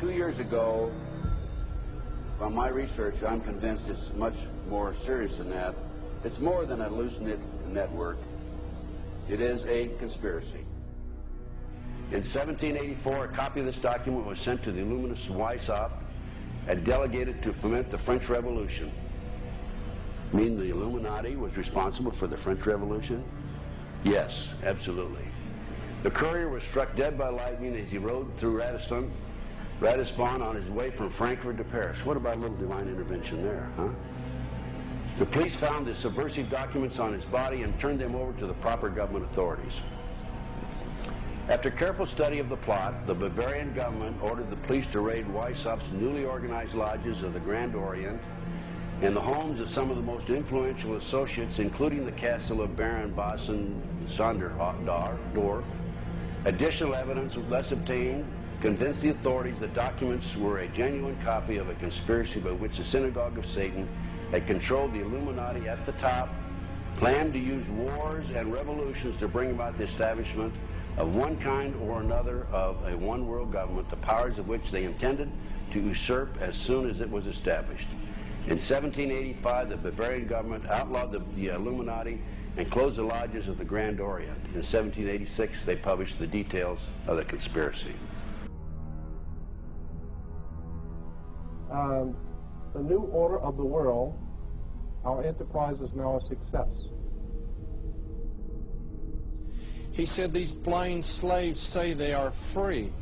2 years ago, from my research, I'm convinced it's much more serious than that. It's more than a loose-knit network. It is a conspiracy. In 1784, a copy of this document was sent to the Illuminist Weishaupt and delegated to foment the French Revolution. Mean the Illuminati was responsible for the French Revolution? Yes, absolutely. The courier was struck dead by lightning as he rode through Ratisbon on his way from Frankfurt to Paris. What about a little divine intervention there, huh? The police found the subversive documents on his body and turned them over to the proper government authorities. After careful study of the plot, the Bavarian government ordered the police to raid Weishaupt's newly organized lodges of the Grand Orient and the homes of some of the most influential associates, including the castle of Baron Bassen-Sonderdorf. Additional evidence thus obtained convinced the authorities that documents were a genuine copy of a conspiracy by which the Synagogue of Satan had controlled the Illuminati at the top, planned to use wars and revolutions to bring about the establishment of one kind or another of a one-world government, the powers of which they intended to usurp as soon as it was established. In 1785, the Bavarian government outlawed the Illuminati and closed the lodges of the Grand Orient. In 1786, they published the details of the conspiracy. The new order of the world, our enterprise is now a success. He said these blind slaves say they are free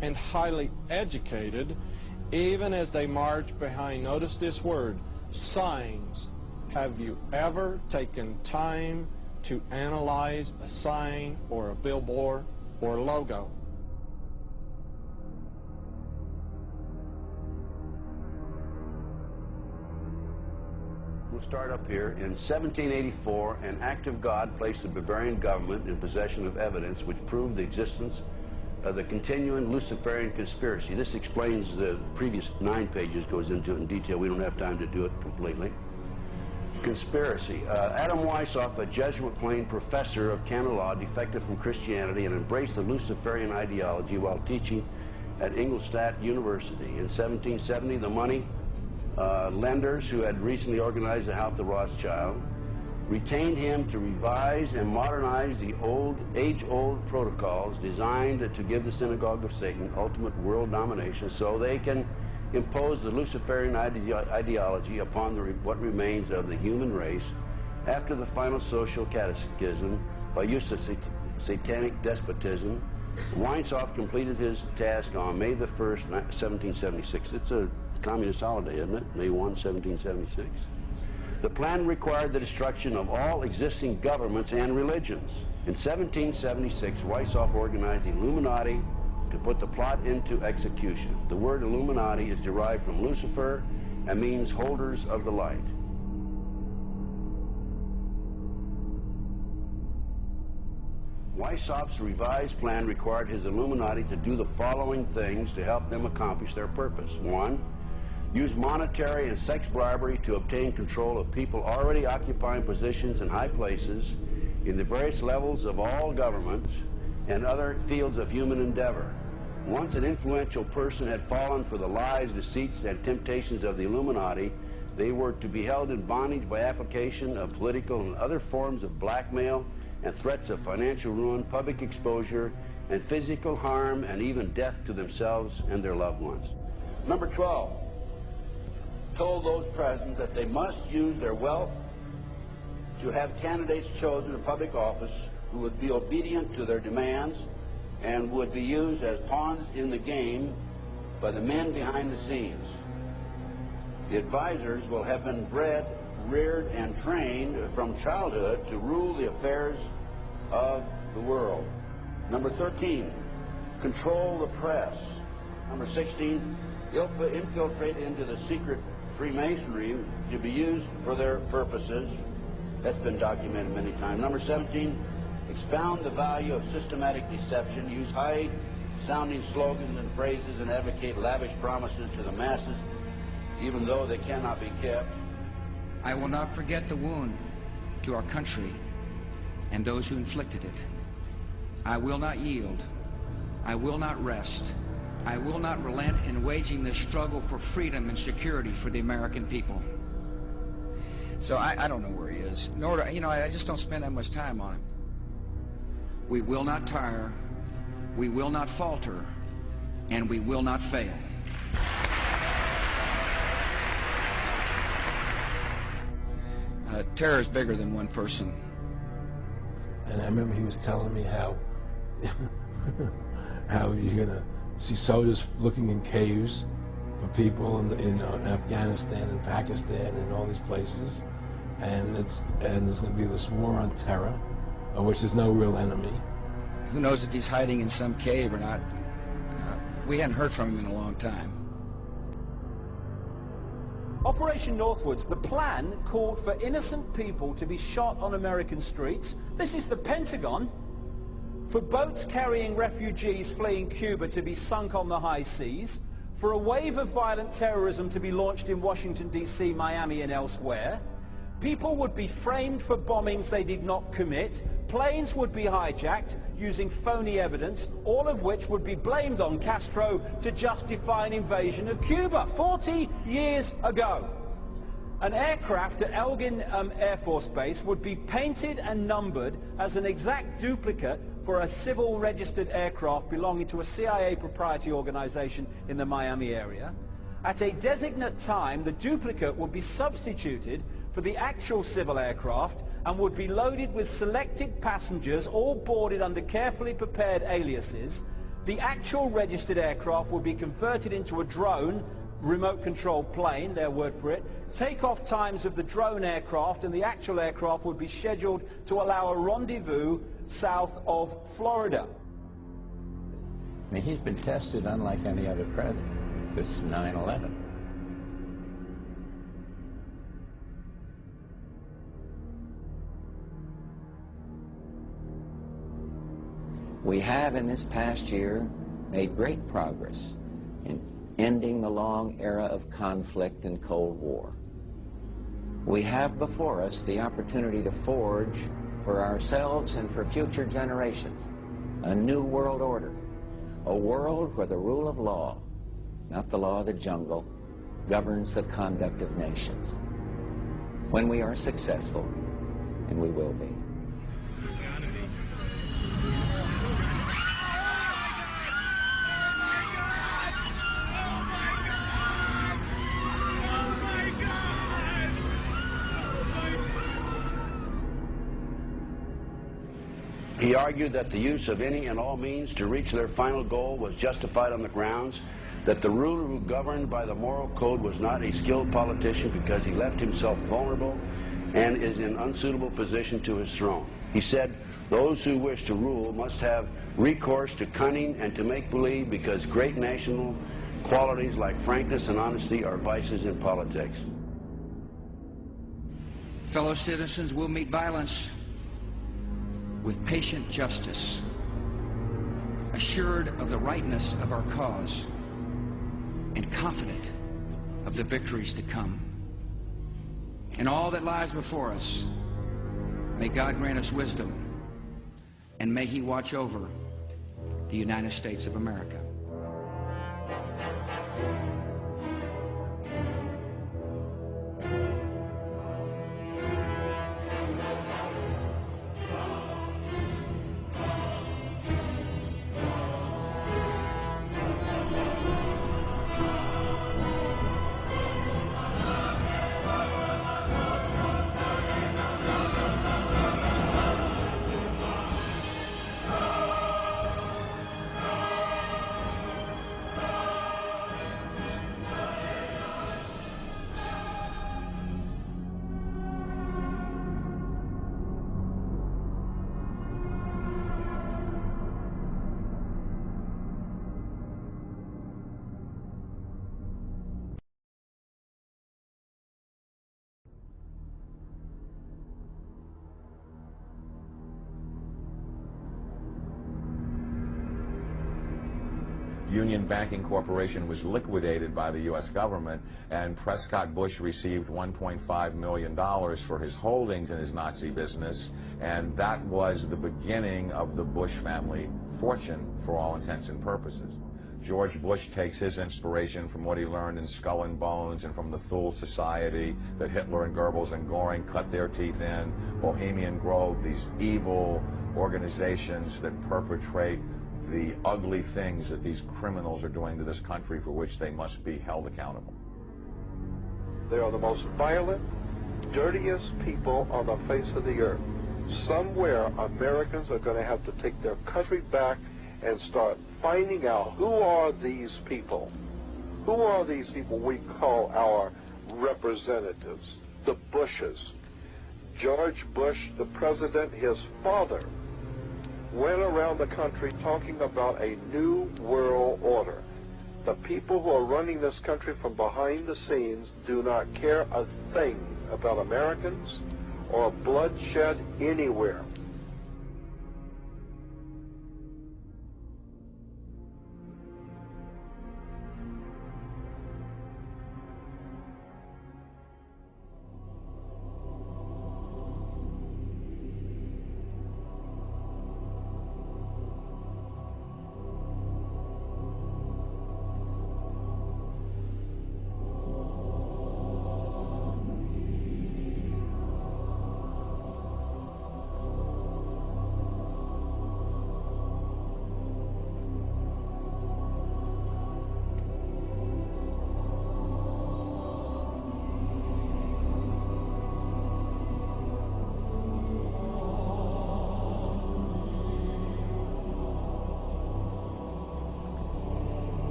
and highly educated, even as they march behind, notice this word, signs. Have you ever taken time to analyze a sign or a billboard or a logo? We'll start up here. In 1784, an act of God placed the Bavarian government in possession of evidence which proved the existence of the continuing Luciferian conspiracy. This explains the previous 9 pages, goes into it in detail. We don't have time to do it completely. Conspiracy. Adam Weishaupt, a Jesuit-trained professor of canon law, defected from Christianity and embraced the Luciferian ideology while teaching at Ingolstadt University. In 1770, the money lenders who had recently organized the House of Rothschild retained him to revise and modernize the age-old protocols designed to give the Synagogue of Satan ultimate world domination so they can impose the Luciferian ideology upon what remains of the human race after the final social cataclysm by use of satanic despotism. Weishaupt completed his task on May the 1st, 1776. It's a communist holiday, isn't it? May 1, 1776. The plan required the destruction of all existing governments and religions. In 1776, Weishaupt organized the Illuminati to put the plot into execution. The word Illuminati is derived from Lucifer and means holders of the light. Weishaupt's revised plan required his Illuminati to do the following things to help them accomplish their purpose. 1. Use monetary and sex bribery to obtain control of people already occupying positions in high places in the various levels of all governments and other fields of human endeavor. Once an influential person had fallen for the lies, deceits, and temptations of the Illuminati, they were to be held in bondage by application of political and other forms of blackmail and threats of financial ruin, public exposure, and physical harm, and even death to themselves and their loved ones. Number 12. Told those present that they must use their wealth to have candidates chosen to public office who would be obedient to their demands and would be used as pawns in the game by the men behind the scenes. The advisors will have been bred, reared, and trained from childhood to rule the affairs of the world. Number 13, control the press. Number 16, infiltrate into the secret Freemasonry to be used for their purposes. That's been documented many times. Number 17, expound the value of systematic deception, use high-sounding slogans and phrases, and advocate lavish promises to the masses, even though they cannot be kept. I will not forget the wound to our country and those who inflicted it. I will not yield. I will not rest I will not relent in waging this struggle for freedom and security for the American people. So I don't know where he is. Nor do, you know, I just don't spend that much time on him. We will not tire, we will not falter, and we will not fail. Terror is bigger than one person. And I remember he was telling me how how you're gonna see soldiers looking in caves for people in Afghanistan and Pakistan and all these places, and there's gonna be this war on terror, of which there's no real enemy. Who knows if he's hiding in some cave or not? We hadn't heard from him in a long time. Operation Northwoods, the plan called for innocent people to be shot on American streets. This is the Pentagon. For boats carrying refugees fleeing Cuba to be sunk on the high seas. For a wave of violent terrorism to be launched in Washington, D.C., Miami and elsewhere. People would be framed for bombings they did not commit. Planes would be hijacked using phony evidence, all of which would be blamed on Castro to justify an invasion of Cuba 40 years ago. An aircraft at Elgin Air Force Base would be painted and numbered as an exact duplicate for a civil registered aircraft belonging to a CIA proprietary organization in the Miami area. At a designate time, the duplicate would be substituted for the actual civil aircraft and would be loaded with selected passengers, all boarded under carefully prepared aliases. The actual registered aircraft would be converted into a drone, remote-controlled plane, their word for it. Takeoff times of the drone aircraft and the actual aircraft would be scheduled to allow a rendezvous south of Florida. I mean, he's been tested unlike any other president. This 9/11. We have in this past year made great progress in ending the long era of conflict and Cold War. We have before us the opportunity to forge for ourselves and for future generations a new world order, a world where the rule of law, not the law of the jungle, governs the conduct of nations. When we are successful, and we will be. He argued that the use of any and all means to reach their final goal was justified on the grounds that the ruler who governed by the moral code was not a skilled politician because he left himself vulnerable and is in unsuitable position to his throne. He said those who wish to rule must have recourse to cunning and to make-believe because great national qualities like frankness and honesty are vices in politics. Fellow citizens will meet violence with patient justice, assured of the rightness of our cause, and confident of the victories to come. In all that lies before us, may God grant us wisdom, and may He watch over the United States of America. Union Banking Corporation was liquidated by the U.S. government, and Prescott Bush received $1.5 million for his holdings in his Nazi business, and that was the beginning of the Bush family fortune for all intents and purposes. George Bush takes his inspiration from what he learned in Skull and Bones and from the Thule Society that Hitler and Goebbels and Goring cut their teeth in, Bohemian Grove, these evil organizations that perpetrate the ugly things that these criminals are doing to this country for which they must be held accountable. They are the most violent, dirtiest people on the face of the earth. Somewhere Americans are going to have to take their country back and start finding out who are these people. Who are these people we call our representatives, the Bushes. George Bush, the president, his father, went around the country talking about a new world order. The people who are running this country from behind the scenes do not care a thing about Americans or bloodshed anywhere.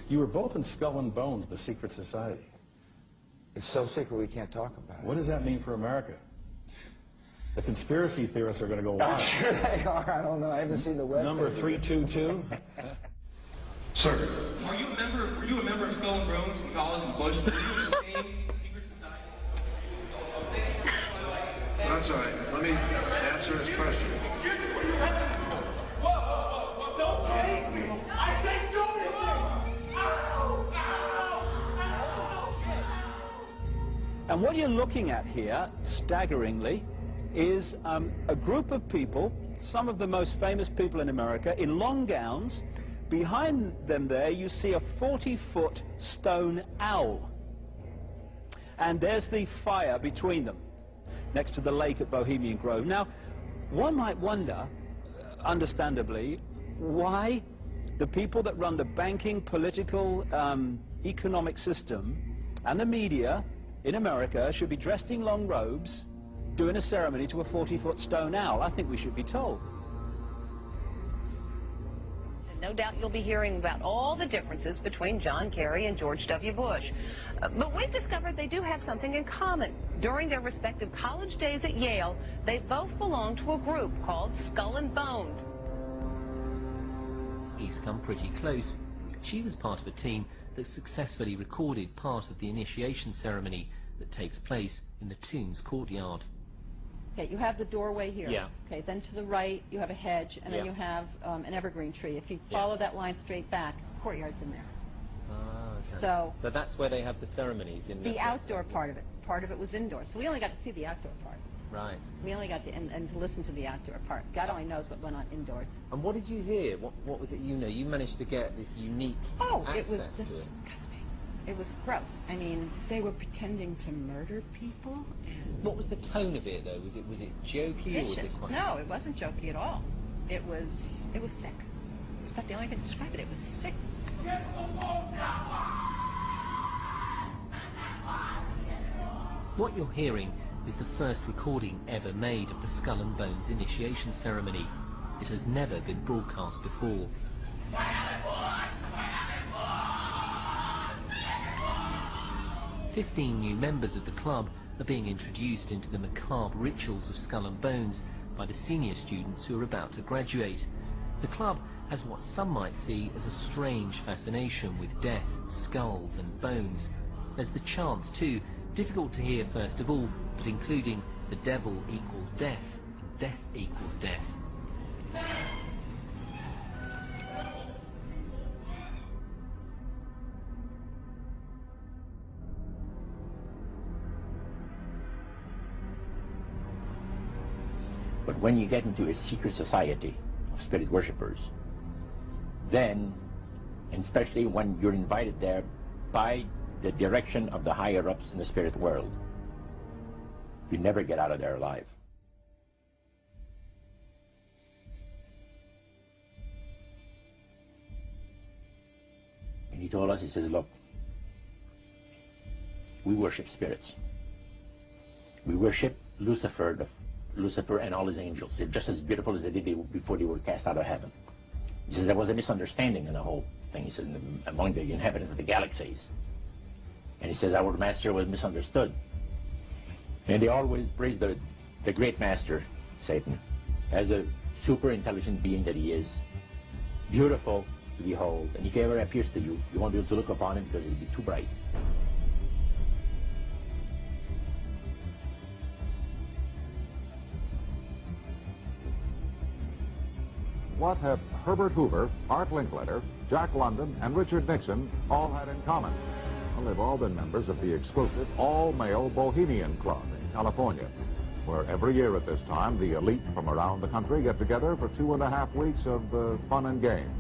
You were both in Skull and Bones, the secret society. It's so secret we can't talk about it. What does that mean for America? The conspiracy theorists are going to go wild. I'm sure they are. I don't know. I haven't seen the web. Number 322. Sir. Were you a member of Skull and Bones in college in Bush? Were you in the same secret society? That's all right. Let me answer his question. Whoa. Don't chase me. I can't do anything. And what you're looking at here, staggeringly, is a group of people, some of the most famous people in America, in long gowns. Behind them there, you see a 40-foot stone owl. And there's the fire between them, next to the lake at Bohemian Grove. Now, one might wonder, understandably, why the people that run the banking, political, economic system and the media in America should be dressed in long robes doing a ceremony to a 40-foot stone owl. I think we should be told. No doubt you'll be hearing about all the differences between John Kerry and George W. Bush. But we've discovered they do have something in common. During their respective college days at Yale, they both belonged to a group called Skull and Bones. He's come pretty close. She was part of a team that successfully recorded part of the initiation ceremony that takes place in the tomb's courtyard. Okay, you have the doorway here. Yeah. Okay, then to the right you have a hedge, and then you have an evergreen tree. If you follow that line straight back, courtyard's in there. Okay. So that's where they have the ceremonies in the outdoor part of it. Part of it was indoors, so we only got to see the outdoor part. Right. We only got to and to listen to the outdoor part. God only knows what went on indoors. And what did you hear? What was it you know? You managed to get this unique it was disgusting. It was gross. I mean, they were pretending to murder people. And what was the tone of it, though? Was it jokey or was it quite... No, it wasn't jokey at all. It was sick. It's about the only way to describe it. It was sick. What you're hearing is the first recording ever made of the Skull and Bones initiation ceremony. It has never been broadcast before. 15 new members of the club are being introduced into the macabre rituals of Skull and Bones by the senior students who are about to graduate. The club has what some might see as a strange fascination with death, skulls and bones. There's the chants too, difficult to hear first of all, but including the devil equals death, and death equals death. when you get into a secret society of spirit worshippers, then, and especially when you're invited there by the direction of the higher-ups in the spirit world, you never get out of there alive. And he told us, he says, look, we worship spirits. We worship Lucifer and all his angels. They're just as beautiful as they did before they were cast out of heaven. He says there was a misunderstanding in the whole thing. He says among the inhabitants of the galaxies. And he says our master was misunderstood. And they always praise the great master, Satan, as a super intelligent being that he is, beautiful to behold. And if he ever appears to you, you won't be able to look upon him because he'll be too bright. What have Herbert Hoover, Art Linkletter, Jack London, and Richard Nixon all had in common? Well, they've all been members of the exclusive all-male Bohemian Club in California, where every year at this time, the elite from around the country get together for 2.5 weeks of fun and games.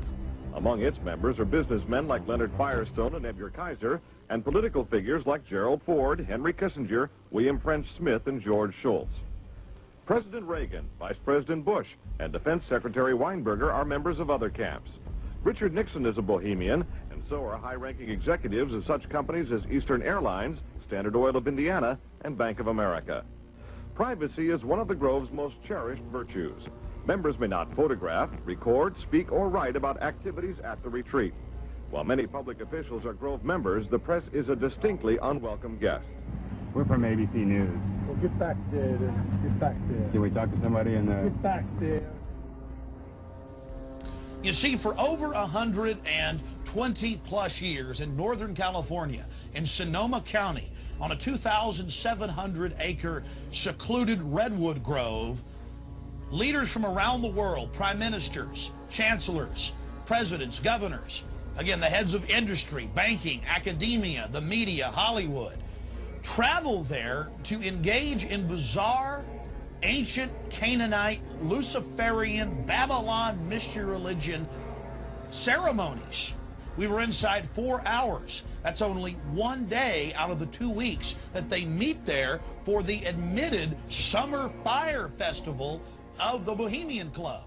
Among its members are businessmen like Leonard Firestone and Edgar Kaiser, and political figures like Gerald Ford, Henry Kissinger, William French Smith, and George Shultz. President Reagan, Vice President Bush, and Defense Secretary Weinberger are members of other camps. Richard Nixon is a Bohemian, and so are high-ranking executives of such companies as Eastern Airlines, Standard Oil of Indiana, and Bank of America. Privacy is one of the Grove's most cherished virtues. Members may not photograph, record, speak, or write about activities at the retreat. While many public officials are Grove members, the press is a distinctly unwelcome guest. We're from ABC News. Well, get back there. Get back there. Can we talk to somebody in the... Get back there. You see, for over 120-plus years in Northern California, in Sonoma County, on a 2,700-acre secluded redwood grove, leaders from around the world, prime ministers, chancellors, presidents, governors, again, the heads of industry, banking, academia, the media, Hollywood, travel there to engage in bizarre, ancient Canaanite, Luciferian, Babylon mystery religion ceremonies. We were inside 4 hours. That's only one day out of the 2 weeks that they meet there for the admitted Summer Fire Festival of the Bohemian Club.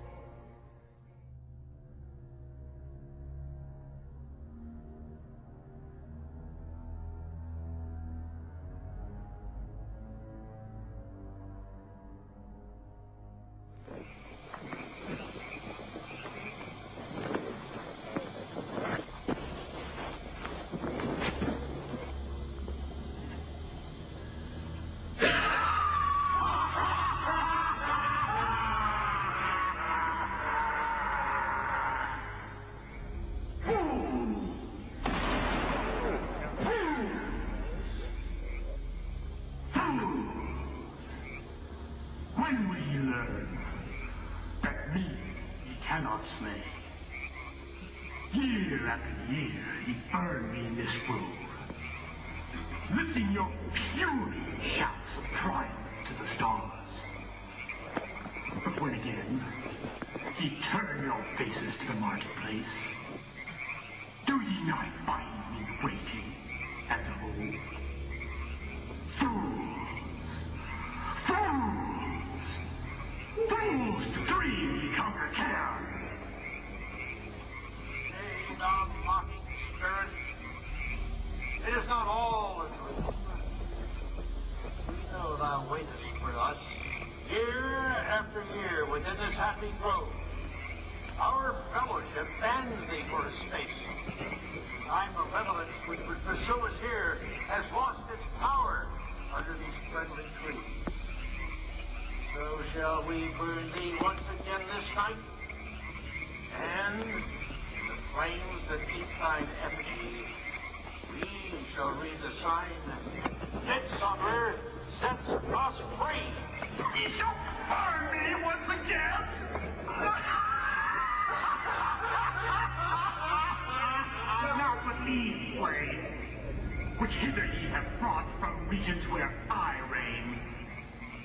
Which hither ye have brought from regions where I reign,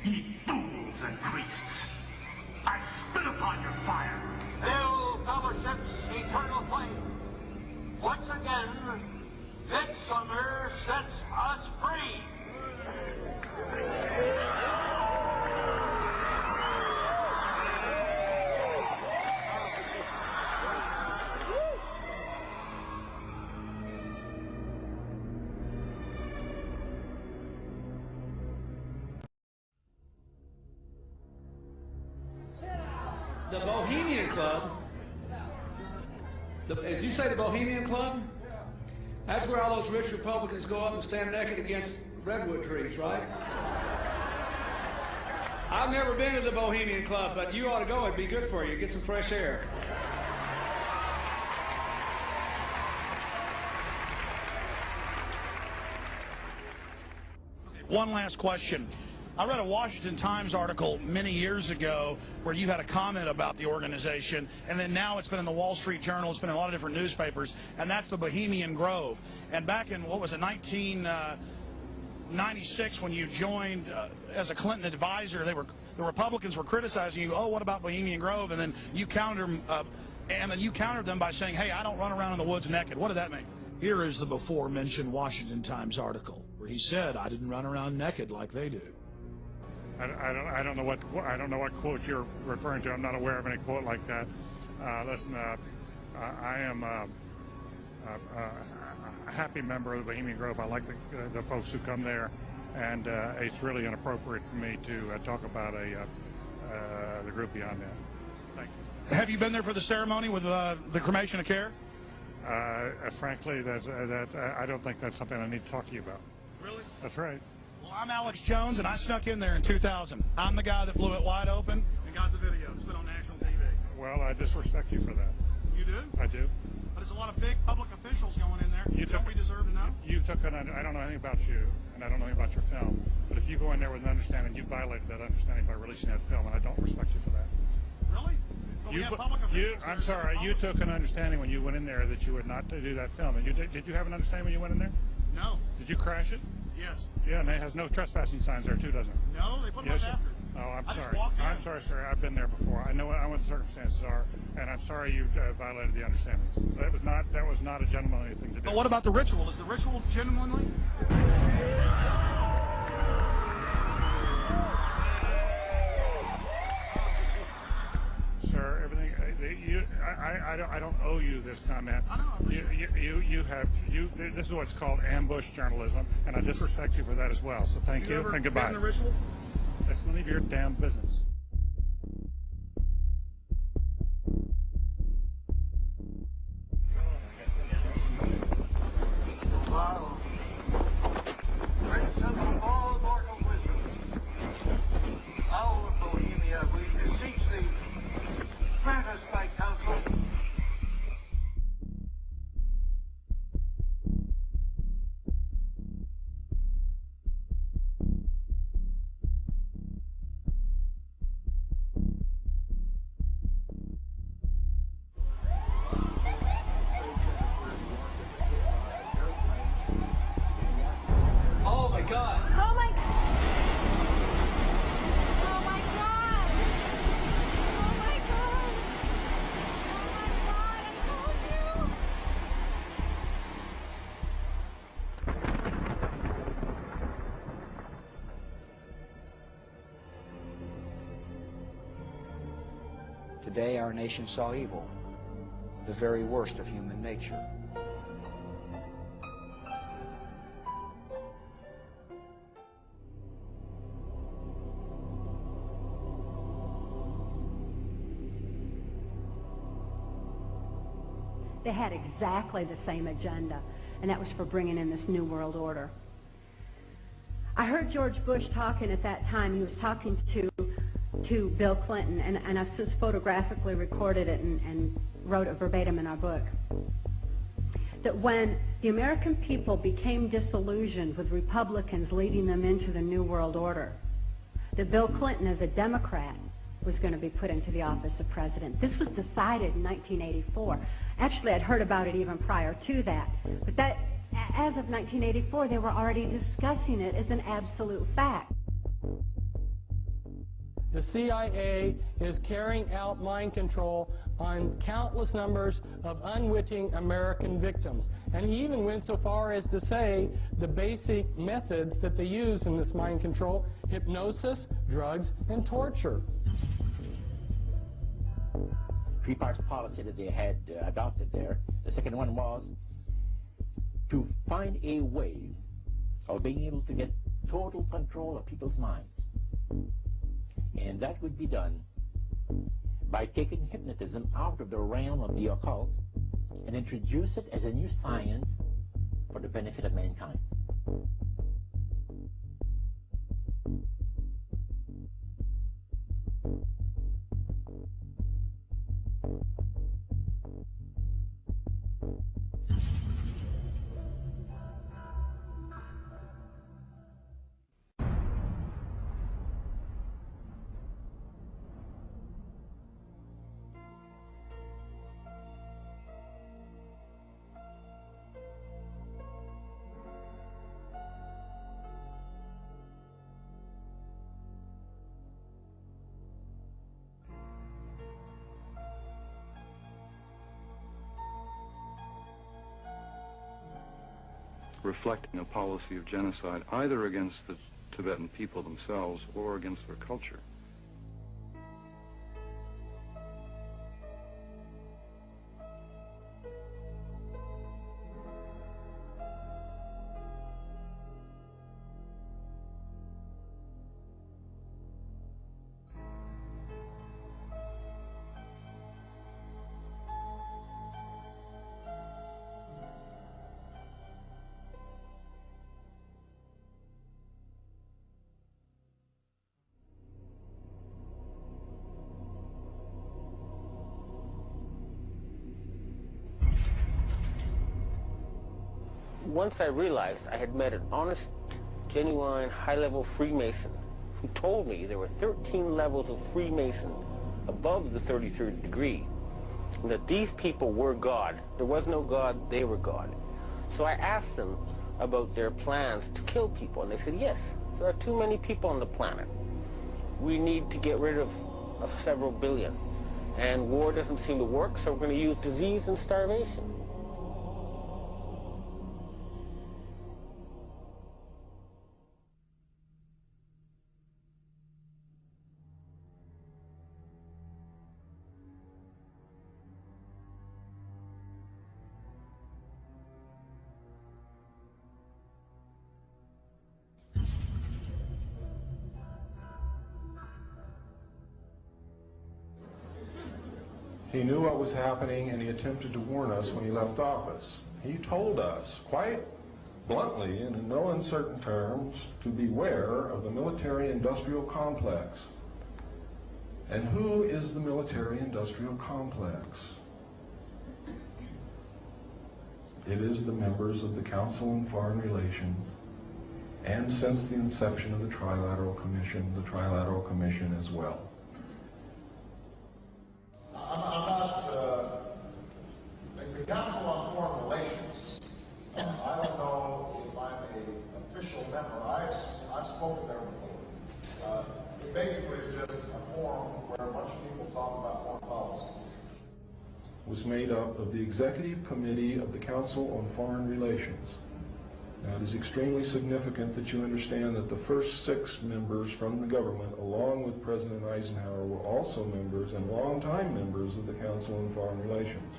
ye fools and priests. upon your fire. Hail fellowship's eternal flame. Once again, midsummer sets us free. The Bohemian Club, as you say, the Bohemian Club, that's where all those rich Republicans go up and stand naked against redwood trees, right? I've never been to the Bohemian Club, but you ought to go. It'd be good for you. Get some fresh air. One last question. I read a Washington Times article many years ago where you had a comment about the organization, and then now it's been in the Wall Street Journal, it's been in a lot of different newspapers, and that's the Bohemian Grove. And back in, what was it, 1996, when you joined as a Clinton advisor, the Republicans were criticizing you, oh, what about Bohemian Grove? And then you countered them by saying, hey, I don't run around in the woods naked. What did that mean? Here is the before-mentioned Washington Times article where he said, I didn't run around naked like they do. I don't know what quote you're referring to. I'm not aware of any quote like that. Listen, I am a happy member of the Bohemian Grove. I like the folks who come there, and it's really inappropriate for me to talk about the group beyond that. Thank you. Have you been there for the ceremony with the cremation of care? Frankly, I don't think that's something I need to talk to you about. Really? That's right. Well, I'm Alex Jones, and I snuck in there in 2000. I'm the guy that blew it wide open and got the video. It's been on national TV. Well, I disrespect you for that. You do? I do. But there's a lot of big public officials going in there. Don't we deserve to know? I don't know anything about you, and I don't know anything about your film. But if you go in there with an understanding, you violated that understanding by releasing that film, and I don't respect you for that. Really? I'm sorry. You took an understanding when you went in there that you would not do that film. And did you have an understanding when you went in there? No. Did you crash it? Yes. Yeah, and it has no trespassing signs there too, doesn't it? No, they put them after. Oh, I'm sorry. I'm sorry, sir. I've been there before. I know what the circumstances are, and I'm sorry you violated the understandings. That was not a gentlemanly thing to do. But what about the ritual? Is the ritual gentlemanly? Sir, everything. I don't owe you this comment. I know. This is what's called ambush journalism, and I disrespect you for that as well. So thank you and goodbye. Been in the ritual? That's none of your damn business. Wow. Prince of all mortal wisdom, owl of Bohemia, we beseech thee, grant us thy counsel. Oh, my God. Oh, my God. Oh, my God. Oh, my God. Oh, my God. I told you. Today our nation saw evil, the very worst of human nature. They had exactly the same agenda, and that was for bringing in this New World Order. I heard George Bush talking at that time. He was talking to Bill Clinton, and I've since photographically recorded it and wrote it verbatim in our book. That when the American people became disillusioned with Republicans leading them into the New World Order, that Bill Clinton, as a Democrat, was going to be put into the office of president. This was decided in 1984. Actually, I'd heard about it even prior to that. But that, as of 1984, they were already discussing it as an absolute fact. the CIA is carrying out mind control on countless numbers of unwitting American victims. And he even went so far as to say the basic methods that they use in this mind control: hypnosis, drugs, and torture. Three parts policy that they had adopted there. The second one was to find a way of being able to get total control of people's minds. And that would be done by taking hypnotism out of the realm of the occult and introduce it as a new science for the benefit of mankind. Reflecting a policy of genocide either against the Tibetan people themselves or against their culture. Once I realized I had met an honest, genuine, high-level Freemason who told me there were 13 levels of Freemason above the 33rd degree, and that these people were God. There was no God, they were God. So I asked them about their plans to kill people, and they said, yes, there are too many people on the planet. We need to get rid of several billion. And war doesn't seem to work, so we're going to use disease and starvation. He knew what was happening, and he attempted to warn us when he left office. He told us, quite bluntly and in no uncertain terms, to beware of the military-industrial complex. And who is the military-industrial complex? It is the members of the Council on Foreign Relations, and since the inception of the Trilateral Commission as well. I'm not, the Council on Foreign Relations, I don't know if I'm an official member. I've spoken there before. It basically is just a forum where a bunch of people talk about foreign policy. Was made up of the Executive Committee of the Council on Foreign Relations. Now, it is extremely significant that you understand that the first 6 members from the government, along with President Eisenhower, were also members and longtime members of the Council on Foreign Relations.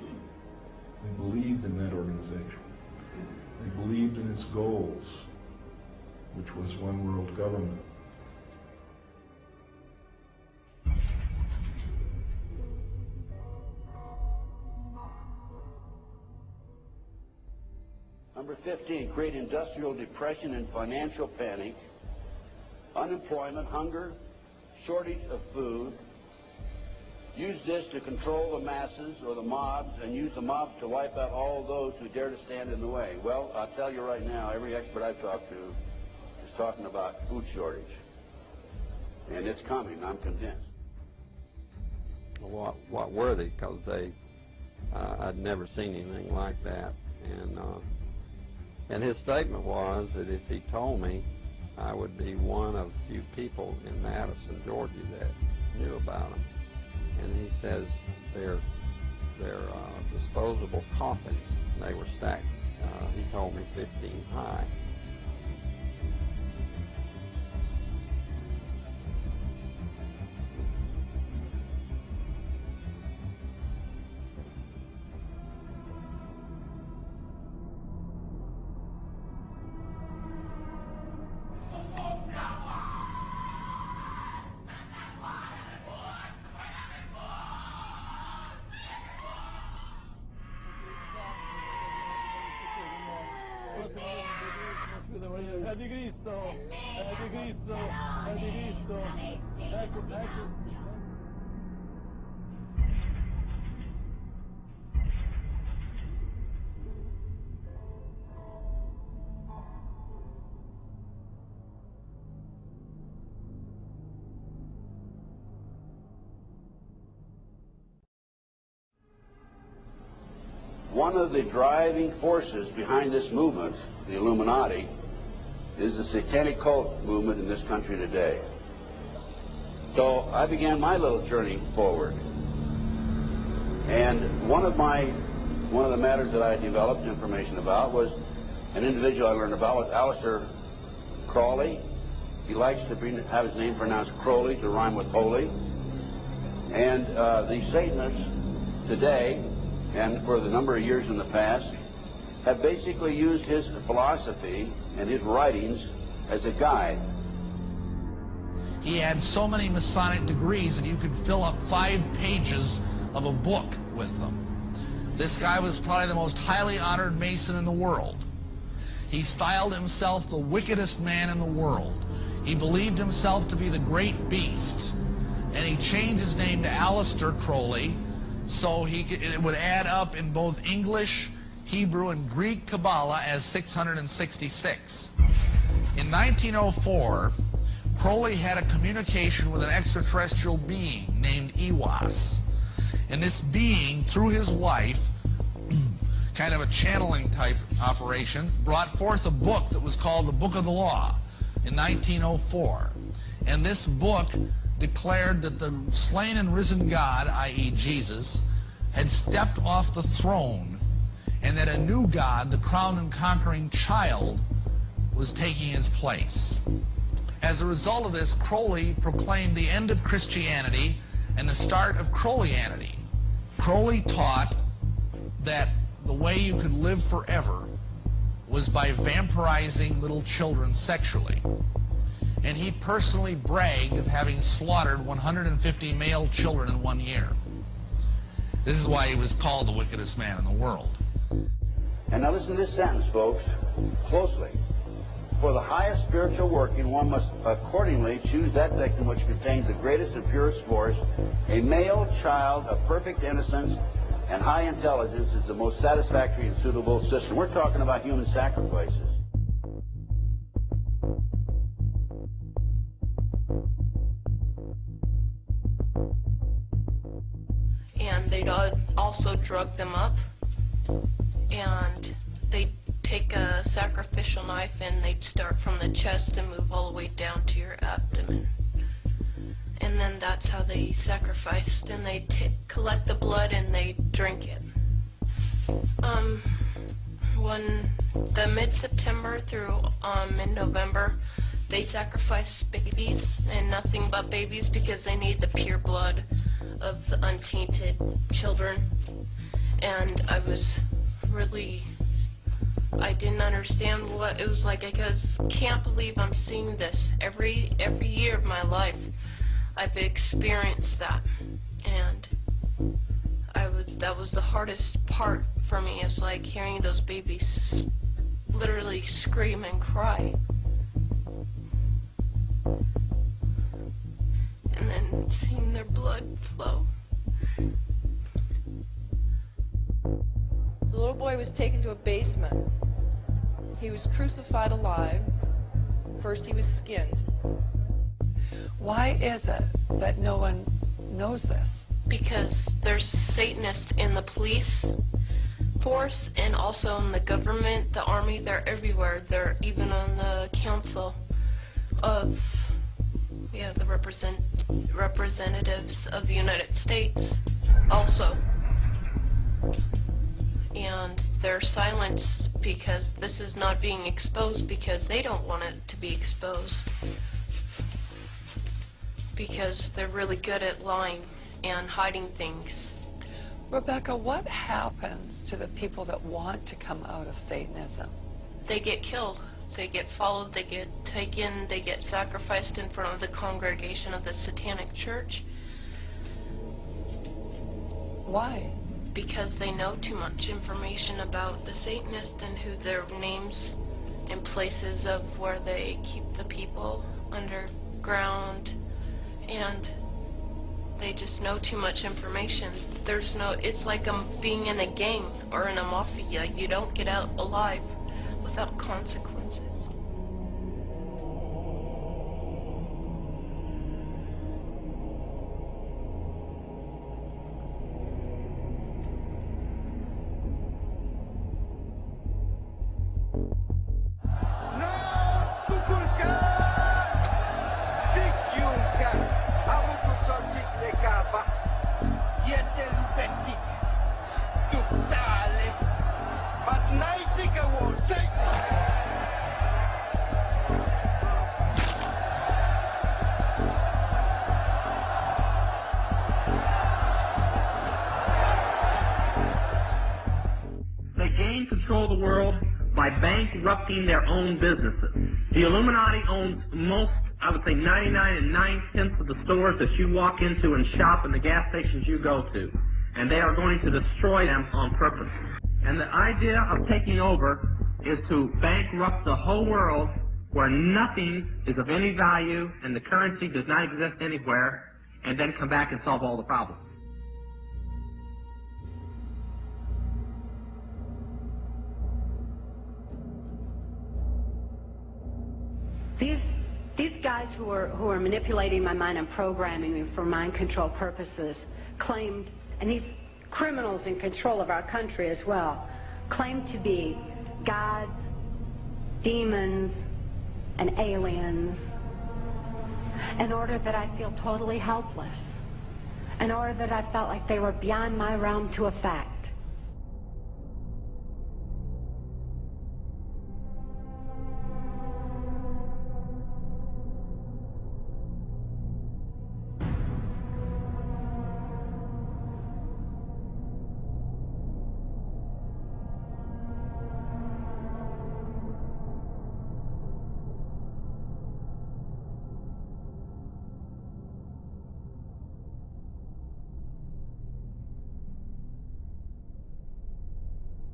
They believed in that organization. They believed in its goals, which was one world government. Number 15, create industrial depression and financial panic, unemployment, hunger, shortage of food. Use this to control the masses or the mobs, and use the mobs to wipe out all those who dare to stand in the way. Well, I'll tell you right now, every expert I've talked to is talking about food shortage. And it's coming, I'm convinced. What were they? Because I'd never seen anything like that. And his statement was that if he told me I would be one of few people in Madison, Georgia that knew about them. And he says they're disposable coffins. They were stacked, he told me, 15 high. One of the driving forces behind this movement, the Illuminati, is the satanic cult movement in this country today. So I began my little journey forward. And one of the matters that I developed information about was an individual I learned about was Aleister Crowley. He likes to have his name pronounced Crowley to rhyme with holy. And the Satanists today, and for the number of years in the past, have basically used his philosophy and his writings as a guide. He had so many Masonic degrees that you could fill up 5 pages of a book with them. This guy was probably the most highly honored Mason in the world. He styled himself the wickedest man in the world. He believed himself to be the great beast. And he changed his name to Aleister Crowley, so it would add up in both English, Hebrew, and Greek Kabbalah as 666. In 1904, Crowley had a communication with an extraterrestrial being named Ewas. And this being, through his wife, kind of a channeling type operation, brought forth a book that was called the Book of the Law in 1904. And this book declared that the slain and risen God, i.e. Jesus, had stepped off the throne, and that a new God, the crowned and conquering child, was taking his place. As a result of this, Crowley proclaimed the end of Christianity and the start of Crowleyanity. Crowley taught that the way you could live forever was by vampirizing little children sexually. And he personally bragged of having slaughtered 150 male children in 1 year. This is why he was called the wickedest man in the world. And now listen to this sentence, folks, closely. For the highest spiritual working, one must accordingly choose that victim which contains the greatest and purest force. A male child of perfect innocence and high intelligence is the most satisfactory and suitable system. We're talking about human sacrifices. And they'd also drug them up, and they'd take a sacrificial knife and they'd start from the chest and move all the way down to your abdomen. And then that's how they sacrificed, and they'd collect the blood and they'd drink it. When the mid-September through mid-November, they sacrificed babies and nothing but babies because they need the pure blood of the untainted children. And I didn't understand what it was like. I can't believe I'm seeing this every year of my life. I've experienced that, and that was the hardest part for me. It's like hearing those babies literally scream and cry, and then seeing their blood flow. The little boy was taken to a basement. He was crucified alive. First he was skinned. Why is it that no one knows this? Because there's Satanists in the police force and also in the government, the army. They're everywhere. They're even on the council. representatives of the United States also. And they're silenced because this is not being exposed because they don't want it to be exposed. Because they're really good at lying and hiding things. Rebecca, what happens to the people that want to come out of Satanism? They get killed. They get followed, they get taken, they get sacrificed in front of the congregation of the Satanic Church. Why? Because they know too much information about the Satanists and who their names and places of where they keep the people underground, and they just know too much information. There's no, it's like being in a gang or in a mafia. You don't get out alive without consequences. Control the world by bankrupting their own businesses. The Illuminati owns most, I would say 99 9/10 of the stores that you walk into and shop and the gas stations you go to. And they are going to destroy them on purpose. And the idea of taking over is to bankrupt the whole world where nothing is of any value and the currency does not exist anywhere, and then come back and solve all the problems. These guys who are manipulating my mind and programming me for mind control purposes claimed, and these criminals in control of our country as well, claimed to be gods, demons, and aliens in order that I feel totally helpless, in order that I felt like they were beyond my realm to affect.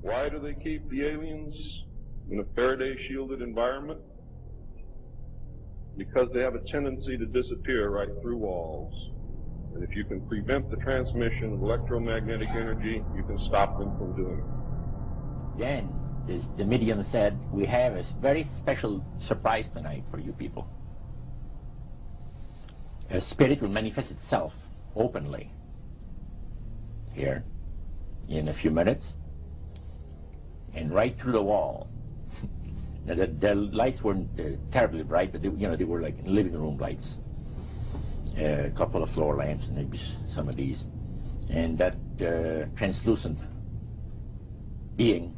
Why do they keep the aliens in a Faraday-shielded environment? Because they have a tendency to disappear right through walls. And if you can prevent the transmission of electromagnetic energy, you can stop them from doing it. Then, as the medium said, we have a very special surprise tonight for you people. A spirit will manifest itself openly here in a few minutes. And right through the wall. Now, the lights weren't terribly bright, but they were like living room lights. A couple of floor lamps, and maybe some of these. And that translucent being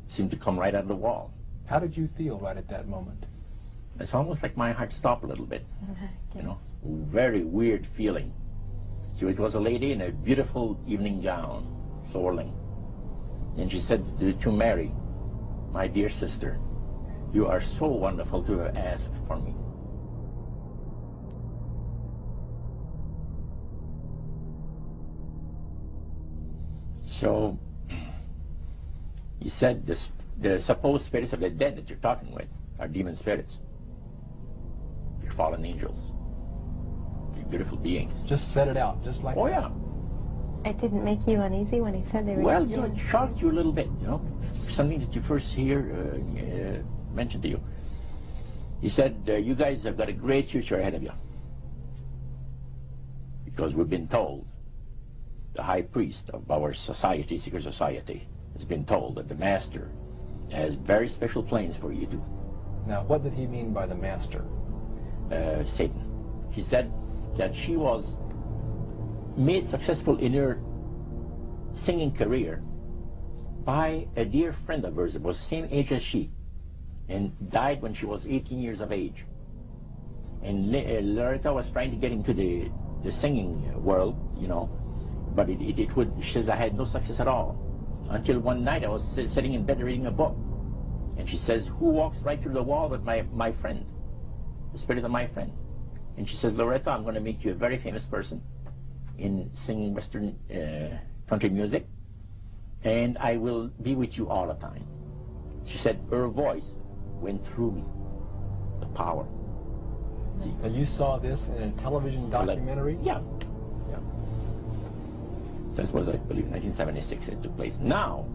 seemed to come right out of the wall. How did you feel right at that moment? It's almost like my heart stopped a little bit. You know, very weird feeling. So it was a lady in a beautiful evening gown, swirling. And she said to Mary, "My dear sister, you are so wonderful to have asked for me." So, he said the supposed spirits of the dead that you're talking with are demon spirits. They're fallen angels. They're beautiful beings. Just set it out, just like that. Oh, yeah. It didn't make you uneasy when he said they were... Well, it shocked you a little bit, something that you first hear mentioned to you. He said, you guys have got a great future ahead of you. Because we've been told, the high priest of our society, secret society, has been told that the master has very special plans for you to. Now, what did he mean by the master? Satan. He said that she was made successful in her singing career by a dear friend of hers that was the same age as she, and died when she was 18 years of age. And Loretta was trying to get into the singing world, you know, but she says, I had no success at all. Until one night I was sitting in bed reading a book, and she says, who walks right through the wall with my friend, the spirit of my friend? And she says, Loretta, I'm going to make you a very famous person in singing Western country music, and I will be with you all the time. She said her voice went through me, the power. See? And you saw this in a television documentary? Yeah. Yeah. This was, I believe, 1976 it took place. Now,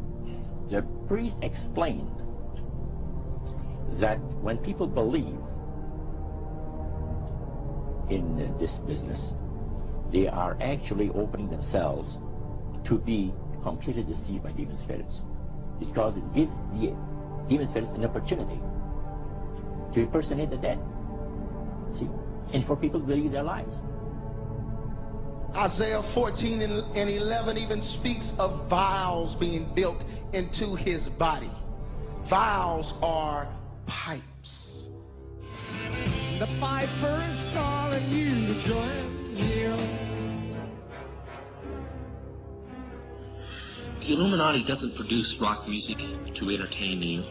the priest explained that when people believe in this business, they are actually opening themselves to be completely deceived by demon spirits, because it gives the demon spirits an opportunity to impersonate the dead. See? And for people to believe their lies. Isaiah 14 and 11 even speaks of vials being built into his body. Vials are pipes. The piper's calling you to join him. The Illuminati doesn't produce rock music to entertain you.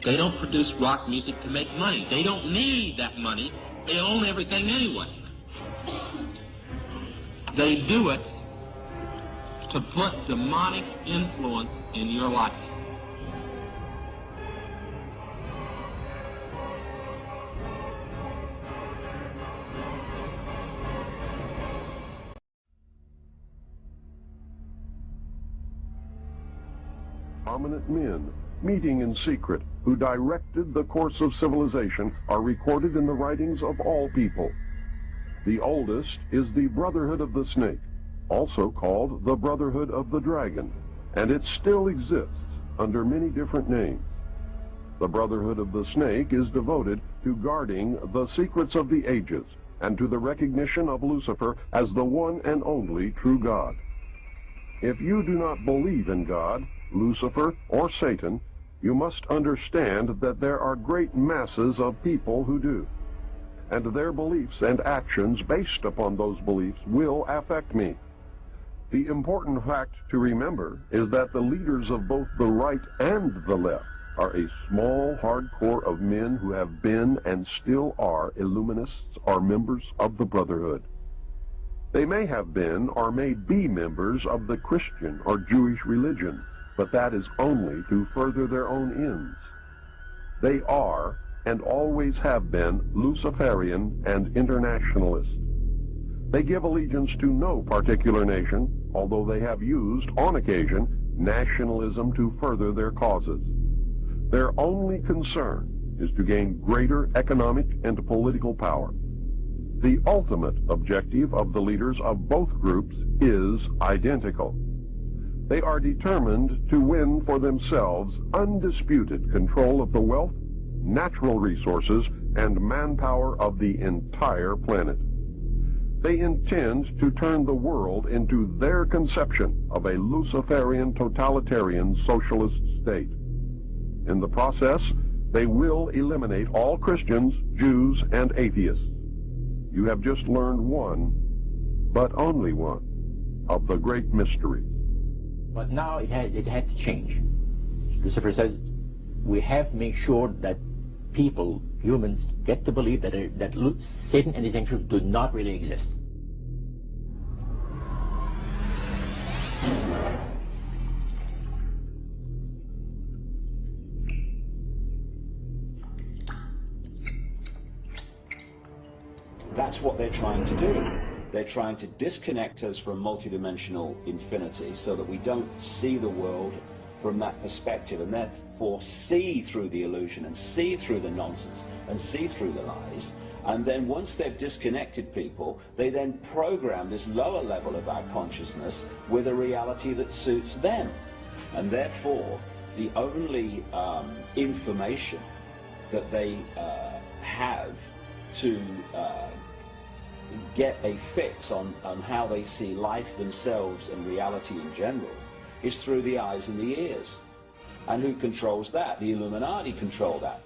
They don't produce rock music to make money. They don't need that money. They own everything anyway. They do it to put demonic influence in your life. Prominent men, meeting in secret, who directed the course of civilization, are recorded in the writings of all people. The oldest is the Brotherhood of the Snake, also called the Brotherhood of the Dragon, and it still exists under many different names. The Brotherhood of the Snake is devoted to guarding the secrets of the ages and to the recognition of Lucifer as the one and only true God. If you do not believe in God, Lucifer, or Satan, you must understand that there are great masses of people who do. And their beliefs and actions based upon those beliefs will affect me. The important fact to remember is that the leaders of both the right and the left are a small, hard core of men who have been and still are Illuminists or members of the Brotherhood. They may have been or may be members of the Christian or Jewish religion, but that is only to further their own ends. They are, and always have been, Luciferian and internationalist. They give allegiance to no particular nation, although they have used, on occasion, nationalism to further their causes. Their only concern is to gain greater economic and political power. The ultimate objective of the leaders of both groups is identical. They are determined to win for themselves undisputed control of the wealth, natural resources, and manpower of the entire planet. They intend to turn the world into their conception of a Luciferian totalitarian socialist state. In the process, they will eliminate all Christians, Jews, and atheists. You have just learned one, but only one, of the great mysteries. But now it had to change. Lucifer says we have to make sure that people, humans, get to believe that Satan and his angels do not really exist. That's what they're trying to do. They're trying to disconnect us from multidimensional infinity so that we don't see the world from that perspective, and therefore see through the illusion and see through the nonsense and see through the lies. And then once they've disconnected people, they then program this lower level of our consciousness with a reality that suits them. And therefore, the only information that they have to get a fix on how they see life themselves and reality in general is through the eyes and the ears. And who controls that? The Illuminati control that.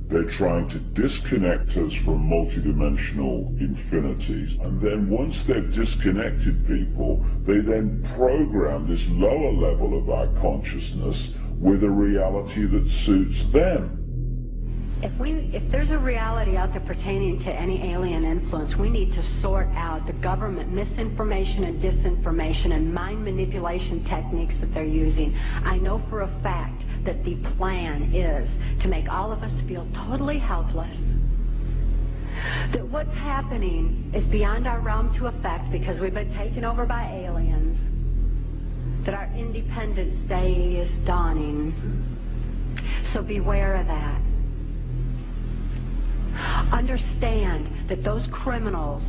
They're trying to disconnect us from multidimensional infinities, and then once they've disconnected people, they then program this lower level of our consciousness with a reality that suits them. If there's a reality out there pertaining to any alien influence, we need to sort out the government misinformation and disinformation and mind manipulation techniques that they're using. I know for a fact that the plan is to make all of us feel totally helpless, that what's happening is beyond our realm to affect because we've been taken over by aliens, that our Independence Day is dawning. So beware of that. Understand that those criminals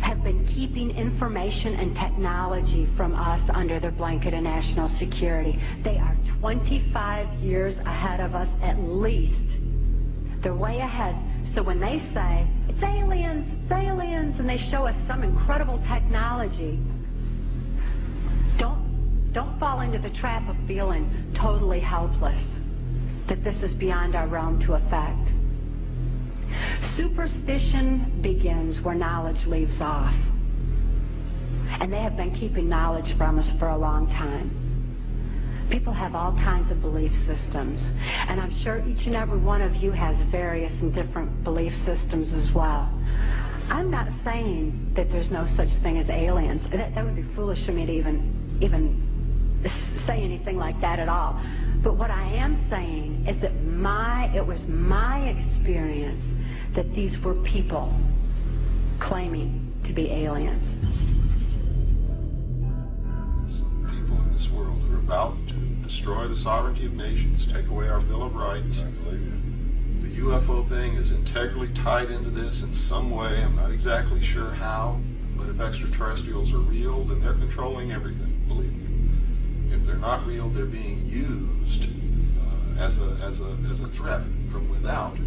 have been keeping information and technology from us under their blanket of national security. They are 25 years ahead of us at least. They're way ahead. So when they say, it's aliens, and they show us some incredible technology, don't fall into the trap of feeling totally helpless, that this is beyond our realm to affect. Superstition begins where knowledge leaves off. And they have been keeping knowledge from us for a long time. People have all kinds of belief systems. And I'm sure each and every one of you has various and different belief systems as well. I'm not saying that there's no such thing as aliens. That would be foolish of me to even say anything like that at all. But what I am saying is that it was my experience that these were people claiming to be aliens. Some people in this world are about to destroy the sovereignty of nations, take away our Bill of Rights. The UFO thing is integrally tied into this in some way. I'm not exactly sure how, but if extraterrestrials are real, then they're controlling everything, believe me. If they're not real, they're being used as a threat from without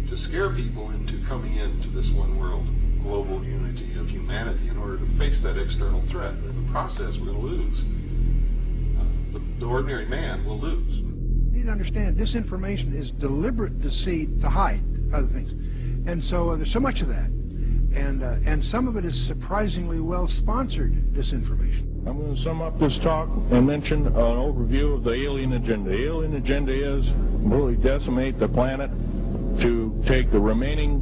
to scare people into coming into this one world global unity of humanity in order to face that external threat. And in the process, we're going to lose. The ordinary man will lose. You need to understand, disinformation is deliberate deceit to hide other things. And so there's so much of that. And some of it is surprisingly well-sponsored disinformation. I'm going to sum up this talk and mention an overview of the alien agenda. The alien agenda is really decimate the planet, to take the remaining